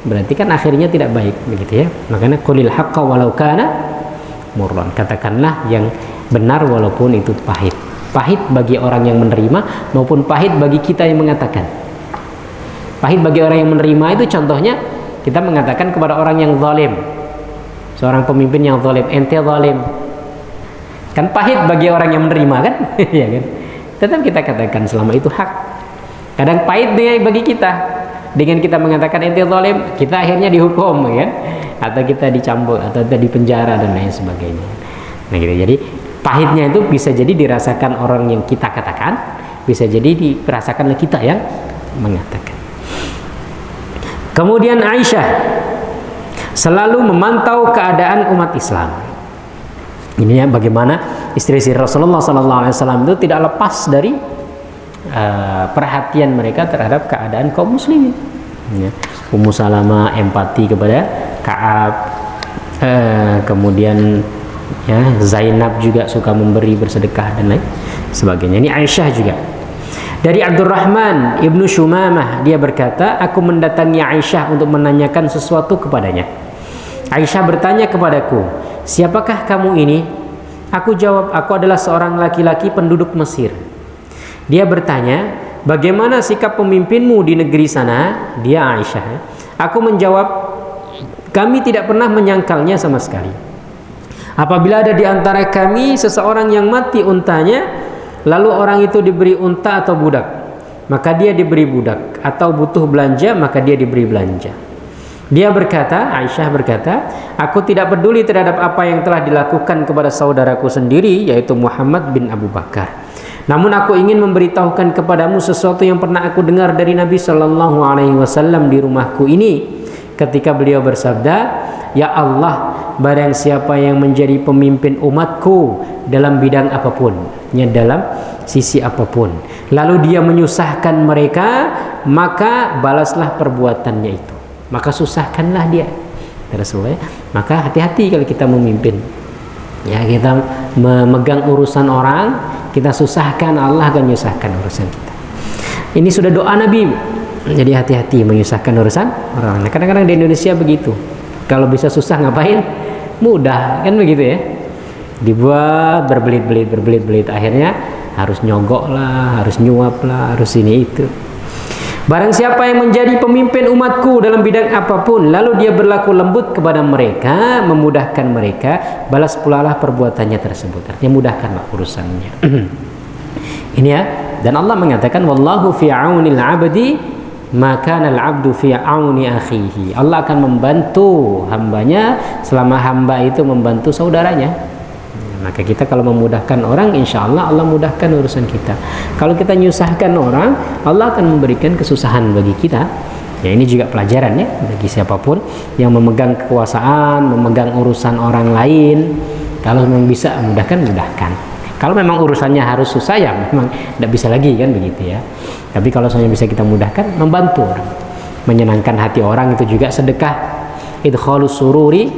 berarti kan akhirnya tidak baik, begitu ya. Makanya qulil haqqa walau kana murran. Katakanlah yang benar walaupun itu pahit. Pahit bagi orang yang menerima maupun pahit bagi kita yang mengatakan. Pahit bagi orang yang menerima itu contohnya kita mengatakan kepada orang yang zalim, seorang pemimpin yang zalim, ente zalim, kan pahit bagi orang yang menerima kan. Ya kan, tetap kita katakan selama itu hak. Kadang pahit bagi kita dengan kita mengatakan ente zalim, kita akhirnya dihukum, ya kan, atau kita dicambuk atau kita dipenjara dan lain sebagainya. Nah gitu. Jadi pahitnya itu bisa jadi dirasakan orang yang kita katakan, bisa jadi dirasakan oleh kita yang mengatakan. Kemudian Aisyah selalu memantau keadaan umat Islam. Ini ya, bagaimana istri-istri Rasulullah SAW itu tidak lepas dari perhatian mereka terhadap keadaan kaum muslimin. Ya. Ummu Salamah empati kepada Ka'ab, kemudian ya, Zainab juga suka memberi, bersedekah dan lain sebagainya. Ini Aisyah juga. Dari Abdurrahman ibnu Shumamah, dia berkata, aku mendatangi Aisyah untuk menanyakan sesuatu kepadanya. Aisyah bertanya kepadaku, siapakah kamu ini? Aku jawab, aku adalah seorang laki-laki penduduk Mesir. Dia bertanya, bagaimana sikap pemimpinmu di negeri sana? Dia Aisyah. Aku menjawab, kami tidak pernah menyangkalnya sama sekali. Apabila ada di antara kami seseorang yang mati untanya, lalu orang itu diberi unta atau budak, maka dia diberi budak, atau butuh belanja, maka dia diberi belanja. Dia berkata, Aisyah berkata, aku tidak peduli terhadap apa yang telah dilakukan kepada saudaraku sendiri, yaitu Muhammad bin Abu Bakar. Namun aku ingin memberitahukan kepadamu sesuatu yang pernah aku dengar dari Nabi Shallallahu Alaihi Wasallam di rumahku ini, ketika beliau bersabda, ya Allah, barang siapa yang menjadi pemimpin umatku dalam bidang apapun, dalam sisi apapun, lalu dia menyusahkan mereka, maka balaslah perbuatannya itu, maka susahkanlah dia. Rasulullah, maka hati-hati kalau kita memimpin, ya, kita memegang urusan orang, kita susahkan, Allah akan menyusahkan urusan kita. Ini sudah doa Nabi. Jadi hati-hati menyusahkan urusan orang. Nah, kadang-kadang di Indonesia begitu. Kalau bisa susah ngapain? Mudah, kan begitu ya. Dibuat berbelit-belit, akhirnya harus nyogok lah, harus nyuap lah, harus ini itu. Barang siapa yang menjadi pemimpin umatku dalam bidang apapun, lalu dia berlaku lembut kepada mereka, memudahkan mereka, balas pula lah perbuatannya tersebut. Artinya mudahkanlah urusannya. Ini ya. Dan Allah mengatakan, wallahu fi aunil abdi maka al-abdu fi auni akhihi. Allah akan membantu hambanya selama hamba itu membantu saudaranya. Maka kita kalau memudahkan orang, insya Allah Allah mudahkan urusan kita. Kalau kita nyusahkan orang, Allah akan memberikan kesusahan bagi kita. Ya, ini juga pelajaran ya bagi siapapun yang memegang kekuasaan, memegang urusan orang lain. Kalau memang bisa mudahkan, mudahkan. Kalau memang urusannya harus susah, ya memang tidak bisa lagi kan begitu ya. Tapi kalau soalnya bisa kita mudahkan, membantu orang, menyenangkan hati orang, itu juga sedekah. Idkhalus sururi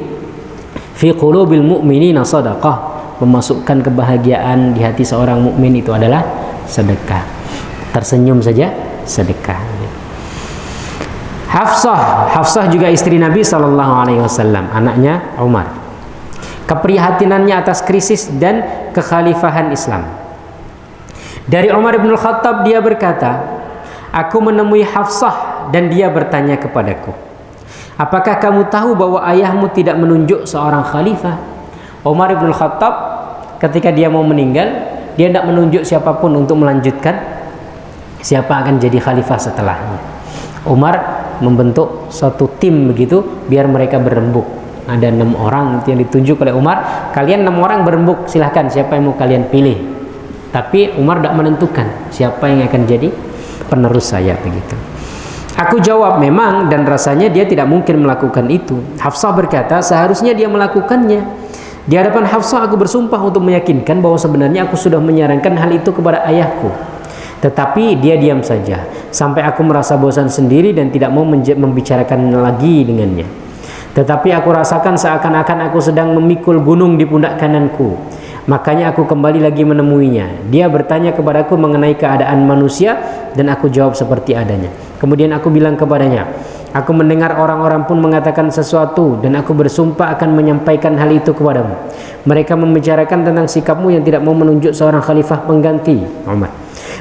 fi qulubil mu'minina sadaqah. Memasukkan kebahagiaan di hati seorang mukmin itu adalah sedekah. Tersenyum saja sedekah. Hafsah juga istri Nabi SAW, anaknya Umar. Keprihatinannya atas krisis dan kekhalifahan Islam. Dari Umar bin Khattab, dia berkata, aku menemui Hafsah dan dia bertanya kepadaku, apakah kamu tahu bahwa ayahmu tidak menunjuk seorang khalifah? Umar bin Khattab ketika dia mau meninggal, dia tidak menunjuk siapapun untuk melanjutkan siapa akan jadi khalifah setelahnya. Umar membentuk satu tim begitu biar mereka berembuk. Ada 6 orang yang ditunjuk oleh Umar. Kalian 6 orang berembuk, silahkan siapa yang mau kalian pilih. Tapi Umar tidak menentukan siapa yang akan jadi penerus saya begitu. Aku jawab memang, dan rasanya dia tidak mungkin melakukan itu. Hafsah berkata seharusnya dia melakukannya. Di hadapan Hafsah aku bersumpah untuk meyakinkan bahwa sebenarnya aku sudah menyarankan hal itu kepada ayahku. Tetapi dia diam saja sampai aku merasa bosan sendiri dan tidak mau membicarakan lagi dengannya. Tetapi aku rasakan seakan-akan aku sedang memikul gunung di pundak kananku. Makanya aku kembali lagi menemuinya. Dia bertanya kepadaku mengenai keadaan manusia dan aku jawab seperti adanya. Kemudian aku bilang kepadanya, aku mendengar orang-orang pun mengatakan sesuatu dan aku bersumpah akan menyampaikan hal itu kepadamu. Mereka membicarakan tentang sikapmu yang tidak mau menunjuk seorang khalifah pengganti Umar.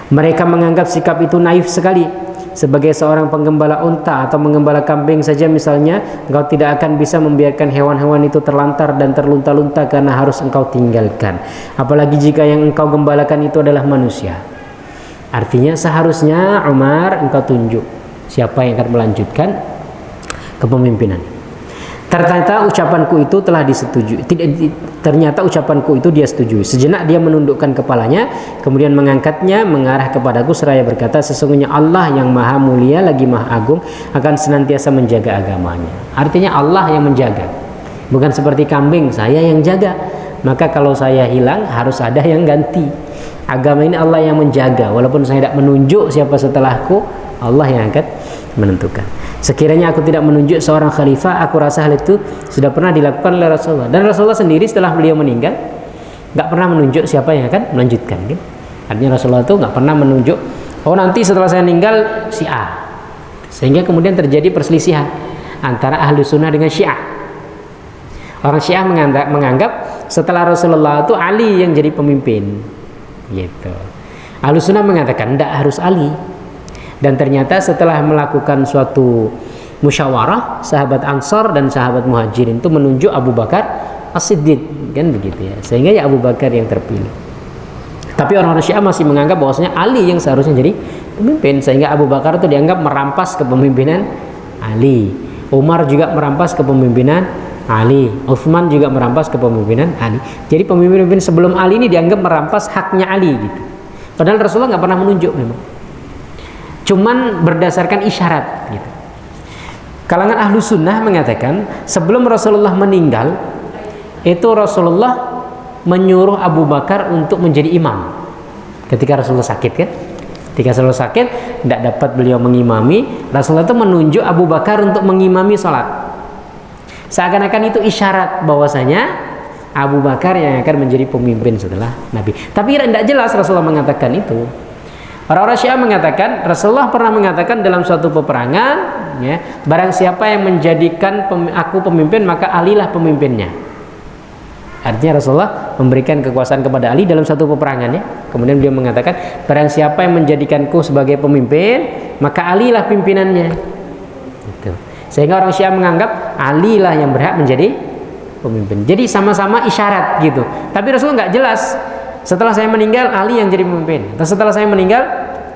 Mereka menganggap sikap itu naif sekali. Sebagai seorang penggembala unta atau menggembala kambing saja misalnya, engkau tidak akan bisa membiarkan hewan-hewan itu terlantar dan terlunta-lunta karena harus engkau tinggalkan. Apalagi jika yang engkau gembalakan itu adalah manusia. Artinya seharusnya Umar engkau tunjuk siapa yang akan melanjutkan kepemimpinan. Ternyata ucapanku itu telah disetujui. Ternyata ucapanku itu dia setujui. Sejenak dia menundukkan kepalanya, kemudian mengangkatnya mengarah kepadaku seraya berkata, sesungguhnya Allah yang maha mulia lagi maha agung akan senantiasa menjaga agamanya. Artinya Allah yang menjaga, bukan seperti kambing saya yang jaga. Maka kalau saya hilang harus ada yang ganti. Agama ini Allah yang menjaga. Walaupun saya tidak menunjuk siapa setelahku, Allah yang akan menentukan. Sekiranya aku tidak menunjuk seorang khalifah, aku rasa hal itu sudah pernah dilakukan oleh Rasulullah. Dan Rasulullah sendiri setelah beliau meninggal nggak pernah menunjuk siapa yang akan melanjutkan. Kan? Artinya Rasulullah itu nggak pernah menunjuk, oh nanti setelah saya meninggal si A. Sehingga kemudian terjadi perselisihan antara ahlu sunnah dengan Syiah. Orang Syiah menganggap setelah Rasulullah itu Ali yang jadi pemimpin. Gitu. Ahlu sunnah mengatakan tidak harus Ali. Dan ternyata setelah melakukan suatu musyawarah, sahabat Ansar dan sahabat Muhajirin itu menunjuk Abu Bakar As-Siddiq, kan begitu ya. Sehingga ya Abu Bakar yang terpilih. Tapi orang-orang Syiah masih menganggap bahwasanya Ali yang seharusnya jadi pemimpin, sehingga Abu Bakar itu dianggap merampas kepemimpinan Ali. Umar juga merampas kepemimpinan Ali. Utsman juga merampas kepemimpinan Ali. Jadi pemimpin-pemimpin sebelum Ali ini dianggap merampas haknya Ali gitu. Padahal Rasulullah nggak pernah menunjuk memang. Cuman berdasarkan isyarat gitu. Kalangan ahlu sunnah mengatakan sebelum Rasulullah meninggal itu Rasulullah menyuruh Abu Bakar untuk menjadi imam ketika Rasulullah sakit kan. Ketika Rasulullah sakit tidak dapat beliau mengimami, Rasulullah itu menunjuk Abu Bakar untuk mengimami sholat. Seakan-akan itu isyarat bahwasanya Abu Bakar yang akan menjadi pemimpin setelah Nabi. Tapi tidak jelas Rasulullah mengatakan itu. Orang-orang Syiah mengatakan Rasulullah pernah mengatakan dalam suatu peperangan, ya, barang siapa yang menjadikan aku pemimpin maka Alilah pemimpinnya. Artinya Rasulullah memberikan kekuasaan kepada Ali dalam satu peperangan ya. Kemudian beliau mengatakan barang siapa yang menjadikanku sebagai pemimpin maka Alilah pimpinannya. Gitu. Sehingga orang Syiah menganggap Alilah yang berhak menjadi pemimpin. Jadi sama-sama isyarat gitu. Tapi Rasulullah nggak jelas. Setelah saya meninggal Ali yang jadi pemimpin, atau setelah saya meninggal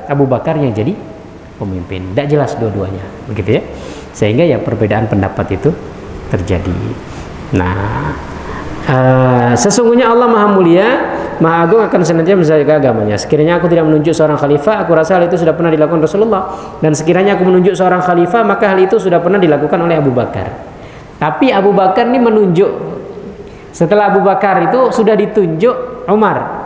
Abu Bakar yang jadi pemimpin. Tidak jelas dua-duanya, begitu ya. Sehingga ya perbedaan pendapat itu terjadi. Nah, Sesungguhnya Allah Maha Mulia, Maha Agung akan senantiasa menjaga agamanya. Sekiranya aku tidak menunjuk seorang khalifah, aku rasa hal itu sudah pernah dilakukan Rasulullah. Dan sekiranya aku menunjuk seorang khalifah, maka hal itu sudah pernah dilakukan oleh Abu Bakar. Tapi Abu Bakar ini menunjuk. Setelah Abu Bakar itu sudah ditunjuk Umar.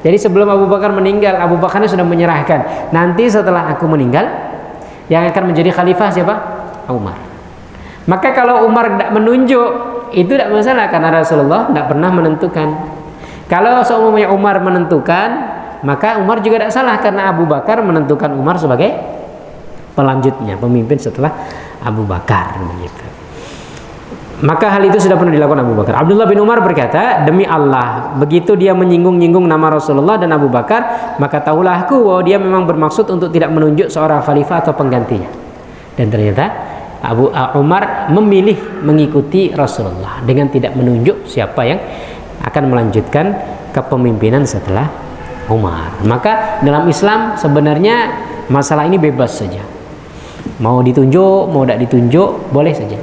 Jadi sebelum Abu Bakar meninggal, Abu Bakar ini sudah menyerahkan. Nanti setelah aku meninggal, yang akan menjadi khalifah siapa? Umar. Maka kalau Umar tidak menunjuk, itu tidak masalah karena Rasulullah tidak pernah menentukan. Kalau seumumnya Umar menentukan, maka Umar juga tidak salah karena Abu Bakar menentukan Umar sebagai pelanjutnya, pemimpin setelah Abu Bakar begitu. Maka hal itu sudah pernah dilakukan Abu Bakar. Abdullah bin Umar berkata, demi Allah, begitu dia menyinggung-nyinggung nama Rasulullah dan Abu Bakar, maka tahulah aku bahwa dia memang bermaksud untuk tidak menunjuk seorang khalifah atau penggantinya. Dan ternyata Umar memilih mengikuti Rasulullah dengan tidak menunjuk siapa yang akan melanjutkan kepemimpinan setelah Umar. Maka dalam Islam sebenarnya masalah ini bebas saja. Mau ditunjuk, mau tidak ditunjuk, boleh saja.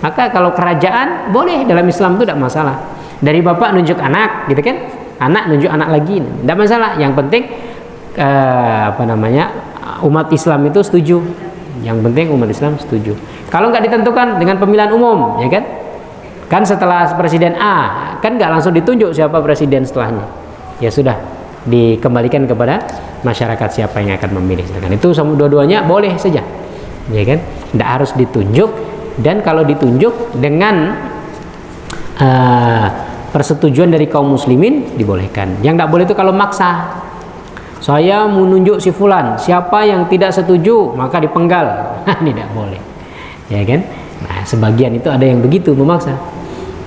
Maka kalau kerajaan boleh dalam Islam itu tidak masalah. Dari bapak nunjuk anak, gitu kan? Anak nunjuk anak lagi, tidak masalah. Yang penting umat Islam itu setuju. Yang penting umat Islam setuju. Kalau nggak ditentukan dengan pemilihan umum, ya kan? Kan setelah presiden A, kan nggak langsung ditunjuk siapa presiden setelahnya. Ya sudah, dikembalikan kepada masyarakat siapa yang akan memilih. Sedangkan itu sama dua-duanya boleh saja, ya kan? Tidak harus ditunjuk. Dan kalau ditunjuk dengan persetujuan dari kaum muslimin dibolehkan. Yang tidak boleh itu kalau maksa. Saya menunjuk si fulan, siapa yang tidak setuju maka dipenggal. Tidak boleh, ya kan? Nah, sebagian itu ada yang begitu memaksa,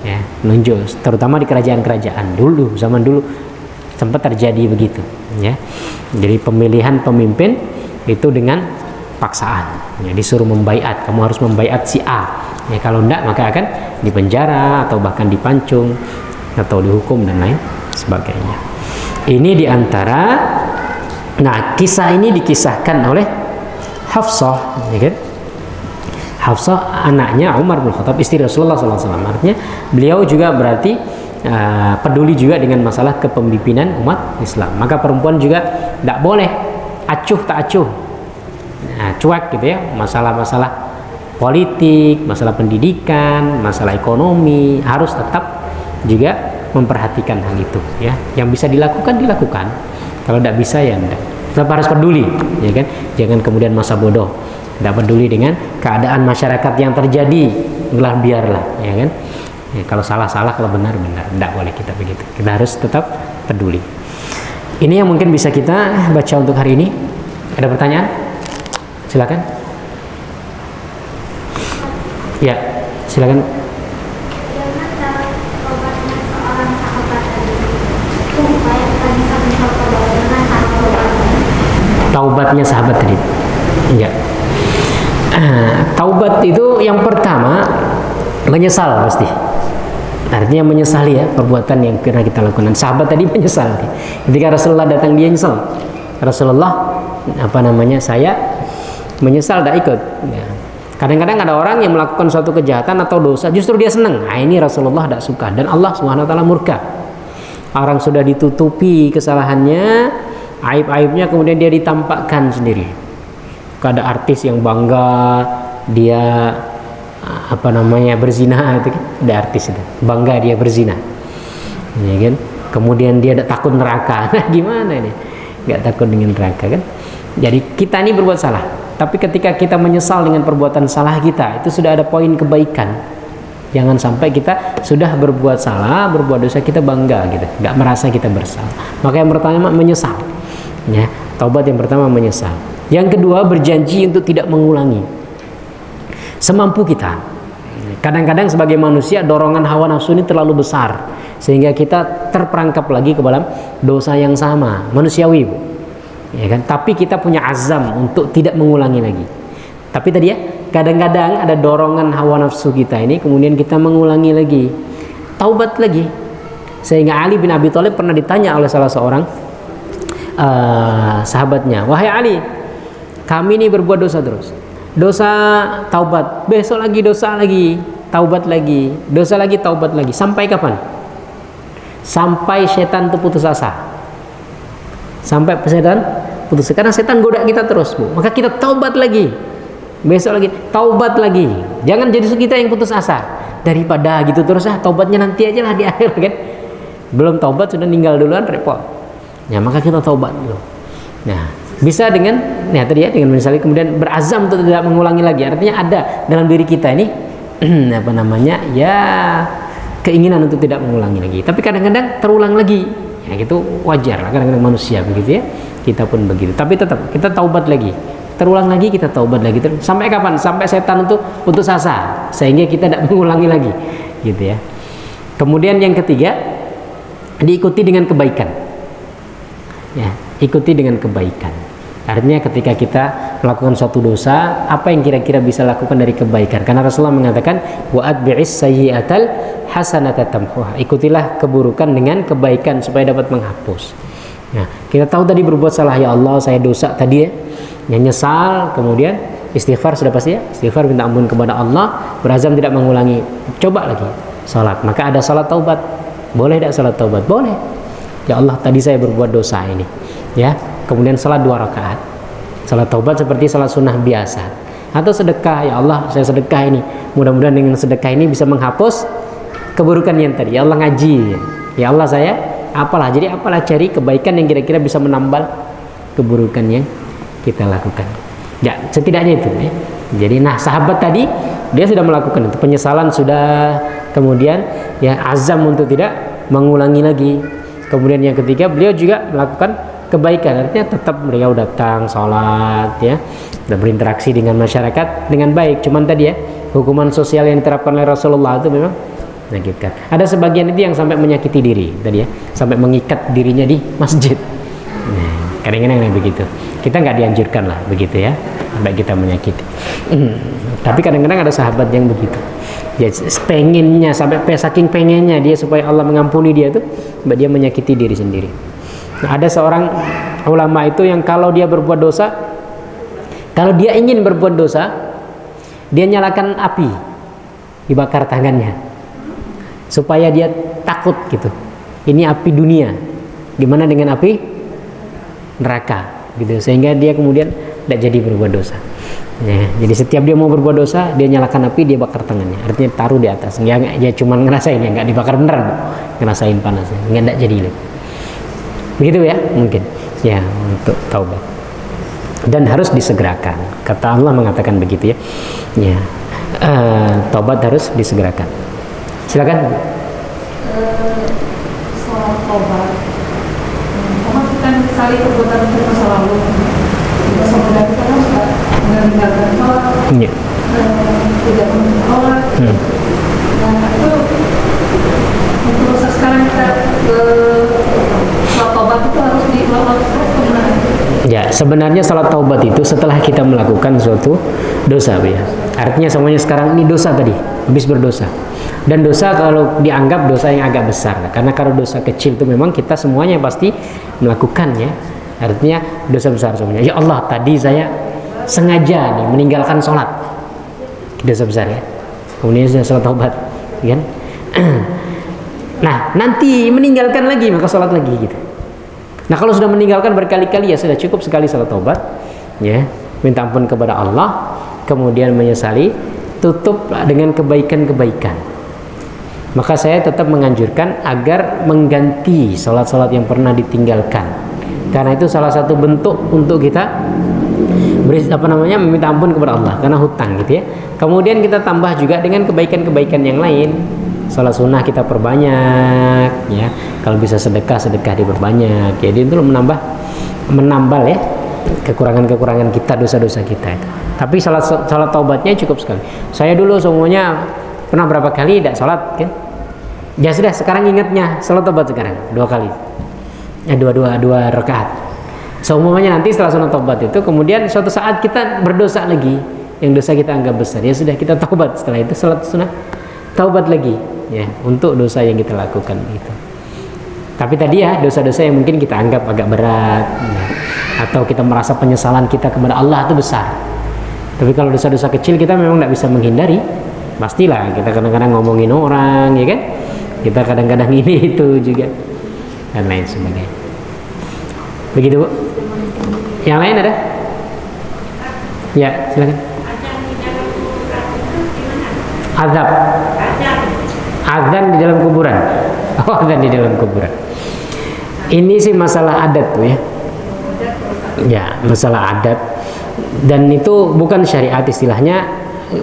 ya, menunjuk. Terutama di kerajaan-kerajaan dulu, zaman dulu sempat terjadi begitu, ya. Jadi pemilihan pemimpin itu dengan paksaan, ya, disuruh membaiat, kamu harus membaiat si A, ya, kalau enggak maka akan dipenjara atau bahkan dipancung atau dihukum dan lain sebagainya. Ini diantara, nah kisah ini dikisahkan oleh Hafsah, ya kan? Hafsah anaknya Umar bin Khattab, istri Rasulullah SAW. Artinya beliau juga berarti peduli juga dengan masalah kepemimpinan umat Islam. Maka perempuan juga tidak boleh acuh tak acuh, cuek gitu ya, masalah-masalah politik, masalah pendidikan, masalah ekonomi, harus tetap juga memperhatikan hal itu, ya. Yang bisa dilakukan dilakukan, kalau tidak bisa ya tidak. Tetap harus peduli, ya kan? Jangan kemudian masa bodoh, tidak peduli dengan keadaan masyarakat yang terjadi, biarlah, ya kan? Ya, kalau salah-salah, kalau benar-benar, tidak boleh kita begitu. Kita harus tetap peduli. Ini yang mungkin bisa kita baca untuk hari ini. Ada pertanyaan? Silakan. Ya, silakan. Taubatnya sahabat tadi. Ya. Taubat itu yang pertama menyesal pasti. Artinya menyesali ya perbuatan yang pernah kita lakukan. Sahabat tadi menyesal. Ketika Rasulullah datang dia nyesal. Rasulullah saya menyesal tidak ikut. Ya. Kadang-kadang ada orang yang melakukan suatu kejahatan atau dosa, justru dia senang. Nah, ini Rasulullah tidak suka dan Allah SWT murka. Orang sudah ditutupi kesalahannya, aib-aibnya, kemudian dia ditampakkan sendiri. Ada artis yang bangga dia berzina, itu kan? Ada artis itu bangga dia berzina, ya kan? Kemudian dia tidak takut neraka. Nah, gimana ini? Nggak takut dengan neraka kan? Jadi kita ini berbuat salah, tapi ketika kita menyesal dengan perbuatan salah kita, itu sudah ada poin kebaikan. Jangan sampai kita sudah berbuat salah, berbuat dosa, kita bangga gitu, nggak merasa kita bersalah. Maka yang pertama menyesal, ya. Taubat yang pertama menyesal. Yang kedua berjanji untuk tidak mengulangi semampu kita. Kadang-kadang sebagai manusia dorongan hawa nafsu ini terlalu besar sehingga kita terperangkap lagi ke dalam dosa yang sama, manusiawi, ya kan? Tapi kita punya azam untuk tidak mengulangi lagi. Tapi tadi ya, kadang-kadang ada dorongan hawa nafsu kita ini, kemudian kita mengulangi lagi, taubat lagi. Sehingga Ali bin Abi Thalib pernah ditanya oleh salah seorang sahabatnya, wahai Ali, kami ini berbuat dosa terus, dosa taubat, besok lagi dosa lagi, taubat lagi, dosa lagi, taubat lagi, sampai kapan? sampai setan itu putus asa. Sampai setan putus asa. Karena setan goda kita terus, Bu. Maka kita taubat lagi. Besok lagi taubat lagi. Jangan jadi kita yang putus asa. Daripada gitu terus taubatnya nanti aja lah di akhir kan. Belum taubat sudah meninggal duluan, repot. Ya, maka kita taubat dulu. Nah, bisa dengan tadi ya, dengan misalnya kemudian berazam untuk tidak mengulangi lagi. Artinya ada dalam diri kita ini apa namanya? Ya, keinginan untuk tidak mengulangi lagi. Tapi kadang-kadang terulang lagi. Ya, gitu wajar lah, kadang-kadang manusia begitu ya. Kita pun begitu. Tapi tetap kita taubat lagi. Terulang lagi, kita taubat lagi. Sampai kapan? Sampai setan itu putus asa sehingga kita tidak mengulangi lagi, gitu ya. Kemudian yang ketiga, diikuti dengan kebaikan. Ya, ikuti dengan kebaikan. Artinya ketika kita melakukan suatu dosa, apa yang kira-kira bisa lakukan dari kebaikan? Karena Rasulullah mengatakan, wa atbi'is sayyi'atal hasanata tamhuha. Ikutilah keburukan dengan kebaikan supaya dapat menghapus. Nah, kita tahu tadi berbuat salah, ya Allah, saya dosa tadi ya. Yang nyesal, kemudian istighfar sudah pasti ya. Istighfar, minta ampun kepada Allah, berazam tidak mengulangi. Coba lagi salat. Maka ada salat taubat. Boleh tidak salat taubat? Boleh. Ya Allah, tadi saya berbuat dosa ini. Ya. Kemudian salat 2 rakaat. Salat taubat seperti salat sunnah biasa. Atau sedekah, ya Allah, saya sedekah ini. Mudah-mudahan dengan sedekah ini bisa menghapus keburukan yang tadi. Ya Allah, ngaji. Ya Allah, saya apalah. Jadi apalah, cari kebaikan yang kira-kira bisa menambal keburukan yang kita lakukan. Ya, setidaknya itu ya. Jadi sahabat tadi dia sudah melakukan itu, penyesalan sudah, kemudian ya azam untuk tidak mengulangi lagi. Kemudian yang ketiga, beliau juga melakukan kebaikan, artinya tetap beliau datang sholat ya, dan berinteraksi dengan masyarakat dengan baik. Cuman tadi ya, hukuman sosial yang diterapkan oleh Rasulullah itu memang menyakitkan. Ada sebagian itu yang sampai menyakiti diri tadi ya, sampai mengikat dirinya di masjid. Nah, kadang-kadang begitu. Kita nggak dianjurkan lah begitu ya, sampai kita menyakiti. Tapi kadang-kadang ada sahabat yang begitu. Dia pengennya, sampai saking pengennya dia supaya Allah mengampuni dia tuh, dia menyakiti diri sendiri. Nah, ada seorang ulama itu yang kalau dia berbuat dosa, kalau dia ingin berbuat dosa, dia nyalakan api, dibakar tangannya, supaya dia takut gitu. Ini api dunia, gimana dengan api neraka? Gitu, sehingga dia kemudian tidak jadi berbuat dosa ya. Jadi setiap dia mau berbuat dosa, dia nyalakan api, dia bakar tangannya, artinya taruh di atas. Ya cuma ngerasain ya, nggak dibakar beneran, ngerasain panasnya, nggak jadi begitu ya mungkin ya, untuk taubat. Dan harus disegerakan, kata Allah mengatakan begitu ya. Ya, taubat harus disegerakan. Silakan. Soal taubat, kan sekali perbuatan di masa lalu, sebenarnya kita kan sudah meninggalkan sholat, tidak menolak. Nah itu untuk proses sekarang kita sholat taubat itu harus dilakukan sebenarnya. Ya, sebenarnya salat taubat itu setelah kita melakukan suatu dosa, ya. Artinya semuanya sekarang ini dosa tadi, habis berdosa. Dan dosa kalau dianggap dosa yang agak besar, karena kalau dosa kecil itu memang kita semuanya pasti melakukannya. Artinya dosa besar semuanya. Ya Allah, tadi saya sengaja nih meninggalkan sholat, dosa besar ya. Kemudian saya sholat taubat, kan? Nah, nanti meninggalkan lagi maka sholat lagi gitu. Nah, kalau sudah meninggalkan berkali-kali ya sudah cukup sekali sholat taubat, ya, minta ampun kepada Allah, kemudian menyesali, tutup dengan kebaikan-kebaikan. Maka saya tetap menganjurkan agar mengganti sholat-sholat yang pernah ditinggalkan, karena itu salah satu bentuk untuk kita meminta ampun kepada Allah karena hutang gitu ya. Kemudian kita tambah juga dengan kebaikan-kebaikan yang lain. Sholat sunnah kita perbanyak ya, kalau bisa sedekah diperbanyak. Jadi itu menambal ya kekurangan-kekurangan kita, dosa-dosa kita itu. Tapi sholat taubatnya cukup sekali. Saya dulu semuanya pernah berapa kali tidak sholat kan? Ya sudah, sekarang ingatnya sholat taubat sekarang 2 kali. Ya, dua rakaat. Seumumnya nanti setelah sholat taubat itu, kemudian suatu saat kita berdosa lagi, yang dosa kita anggap besar, ya sudah kita taubat. Setelah itu sholat sunnah taubat lagi ya, untuk dosa yang kita lakukan itu. Tapi tadi ya, dosa-dosa yang mungkin kita anggap agak berat ya, atau kita merasa penyesalan kita kepada Allah itu besar. Tapi kalau dosa-dosa kecil kita memang tidak bisa menghindari. Pastilah kita kadang-kadang ngomongin orang ya kan, Kita kadang-kadang ini itu juga dan lain sebagainya. Begitu Bu. Yang lain ada? Ya, silakan. Azab. Azan di dalam kuburan. Oh, azan di dalam kuburan. Ini sih masalah adat Bu ya. Ya, masalah adat. Dan itu bukan syariat istilahnya,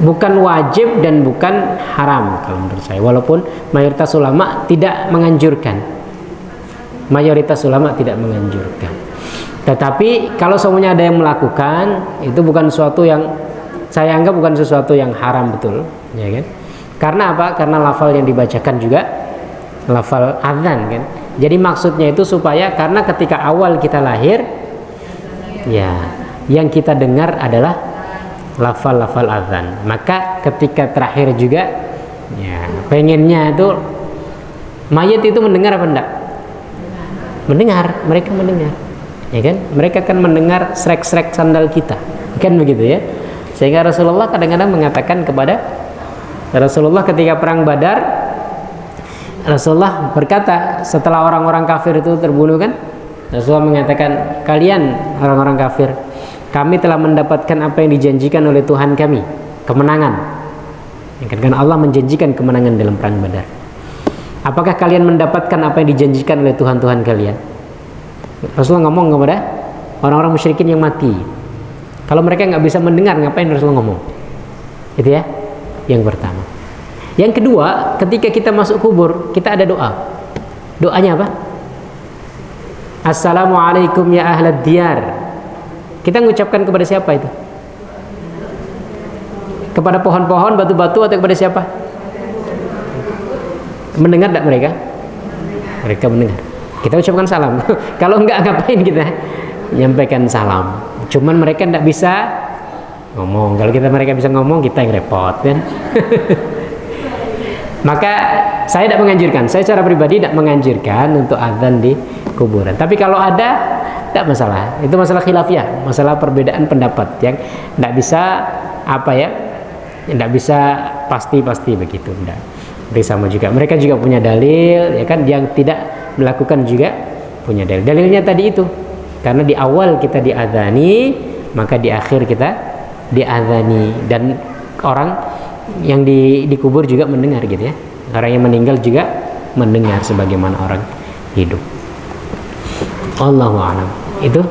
bukan wajib dan bukan haram kalau menurut saya. Walaupun mayoritas ulama tidak menganjurkan. Tetapi kalau semuanya ada yang melakukan, itu bukan sesuatu yang saya anggap bukan sesuatu yang haram betul, ya kan? Karena apa? Karena lafal yang dibacakan juga lafal azan kan. Jadi maksudnya itu supaya karena ketika awal kita lahir, ya yang kita dengar adalah lafal-lafal azan. Maka ketika terakhir juga, ya pengennya itu mayat itu mendengar apa enggak? Mendengar, mereka mendengar, ya kan? Mereka kan mendengar srek-srek sandal kita, kan begitu ya? Sehingga Rasulullah kadang-kadang mengatakan kepada Rasulullah ketika perang Badar, Rasulullah berkata setelah orang-orang kafir itu terbunuh kan, Rasulullah mengatakan, kalian orang-orang kafir, kami telah mendapatkan apa yang dijanjikan oleh Tuhan kami, kemenangan. Karena Allah menjanjikan kemenangan dalam perang Badar. Apakah kalian mendapatkan apa yang dijanjikan oleh Tuhan-Tuhan kalian? Rasulullah ngomong kepada orang-orang musyrikin yang mati. Kalau mereka nggak bisa mendengar, ngapain Rasulullah ngomong? Itu ya, yang pertama. Yang kedua, ketika kita masuk kubur, kita ada doa. Doanya apa? Assalamualaikum ya ahlad diyar. Kita mengucapkan kepada siapa itu? Kepada pohon-pohon, batu-batu, atau kepada siapa? Mendengar tidak mereka? Mereka mendengar. Kita ucapkan salam. Kalau enggak, ngapain kita nyampaikan salam? Cuman mereka tidak bisa ngomong. Kalau mereka bisa ngomong, kita yang repot kan? Maka saya tidak menganjurkan. Saya secara pribadi tidak menganjurkan untuk azan di kuburan. Tapi kalau ada, tidak masalah. Itu masalah khilafiyah, masalah perbedaan pendapat yang tidak bisa tidak bisa pasti begitu. Tidak. Sama juga. Mereka juga punya dalil, ya kan? Yang tidak melakukan juga punya dalil. Dalilnya tadi itu. Karena di awal kita diadzani, maka di akhir kita diadzani, dan orang yang dikubur juga mendengar gitu ya. Orang yang meninggal juga mendengar sebagaimana orang hidup. Allahu a'lam. Itu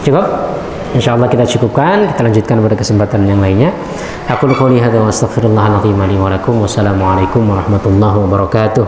cukup. Insyaallah kita cukupkan. Kita lanjutkan pada kesempatan yang lainnya. Aku qouli hadza wa astaghfirullahal azim li wa lakum. Wassalamualaikum warahmatullahi wabarakatuh.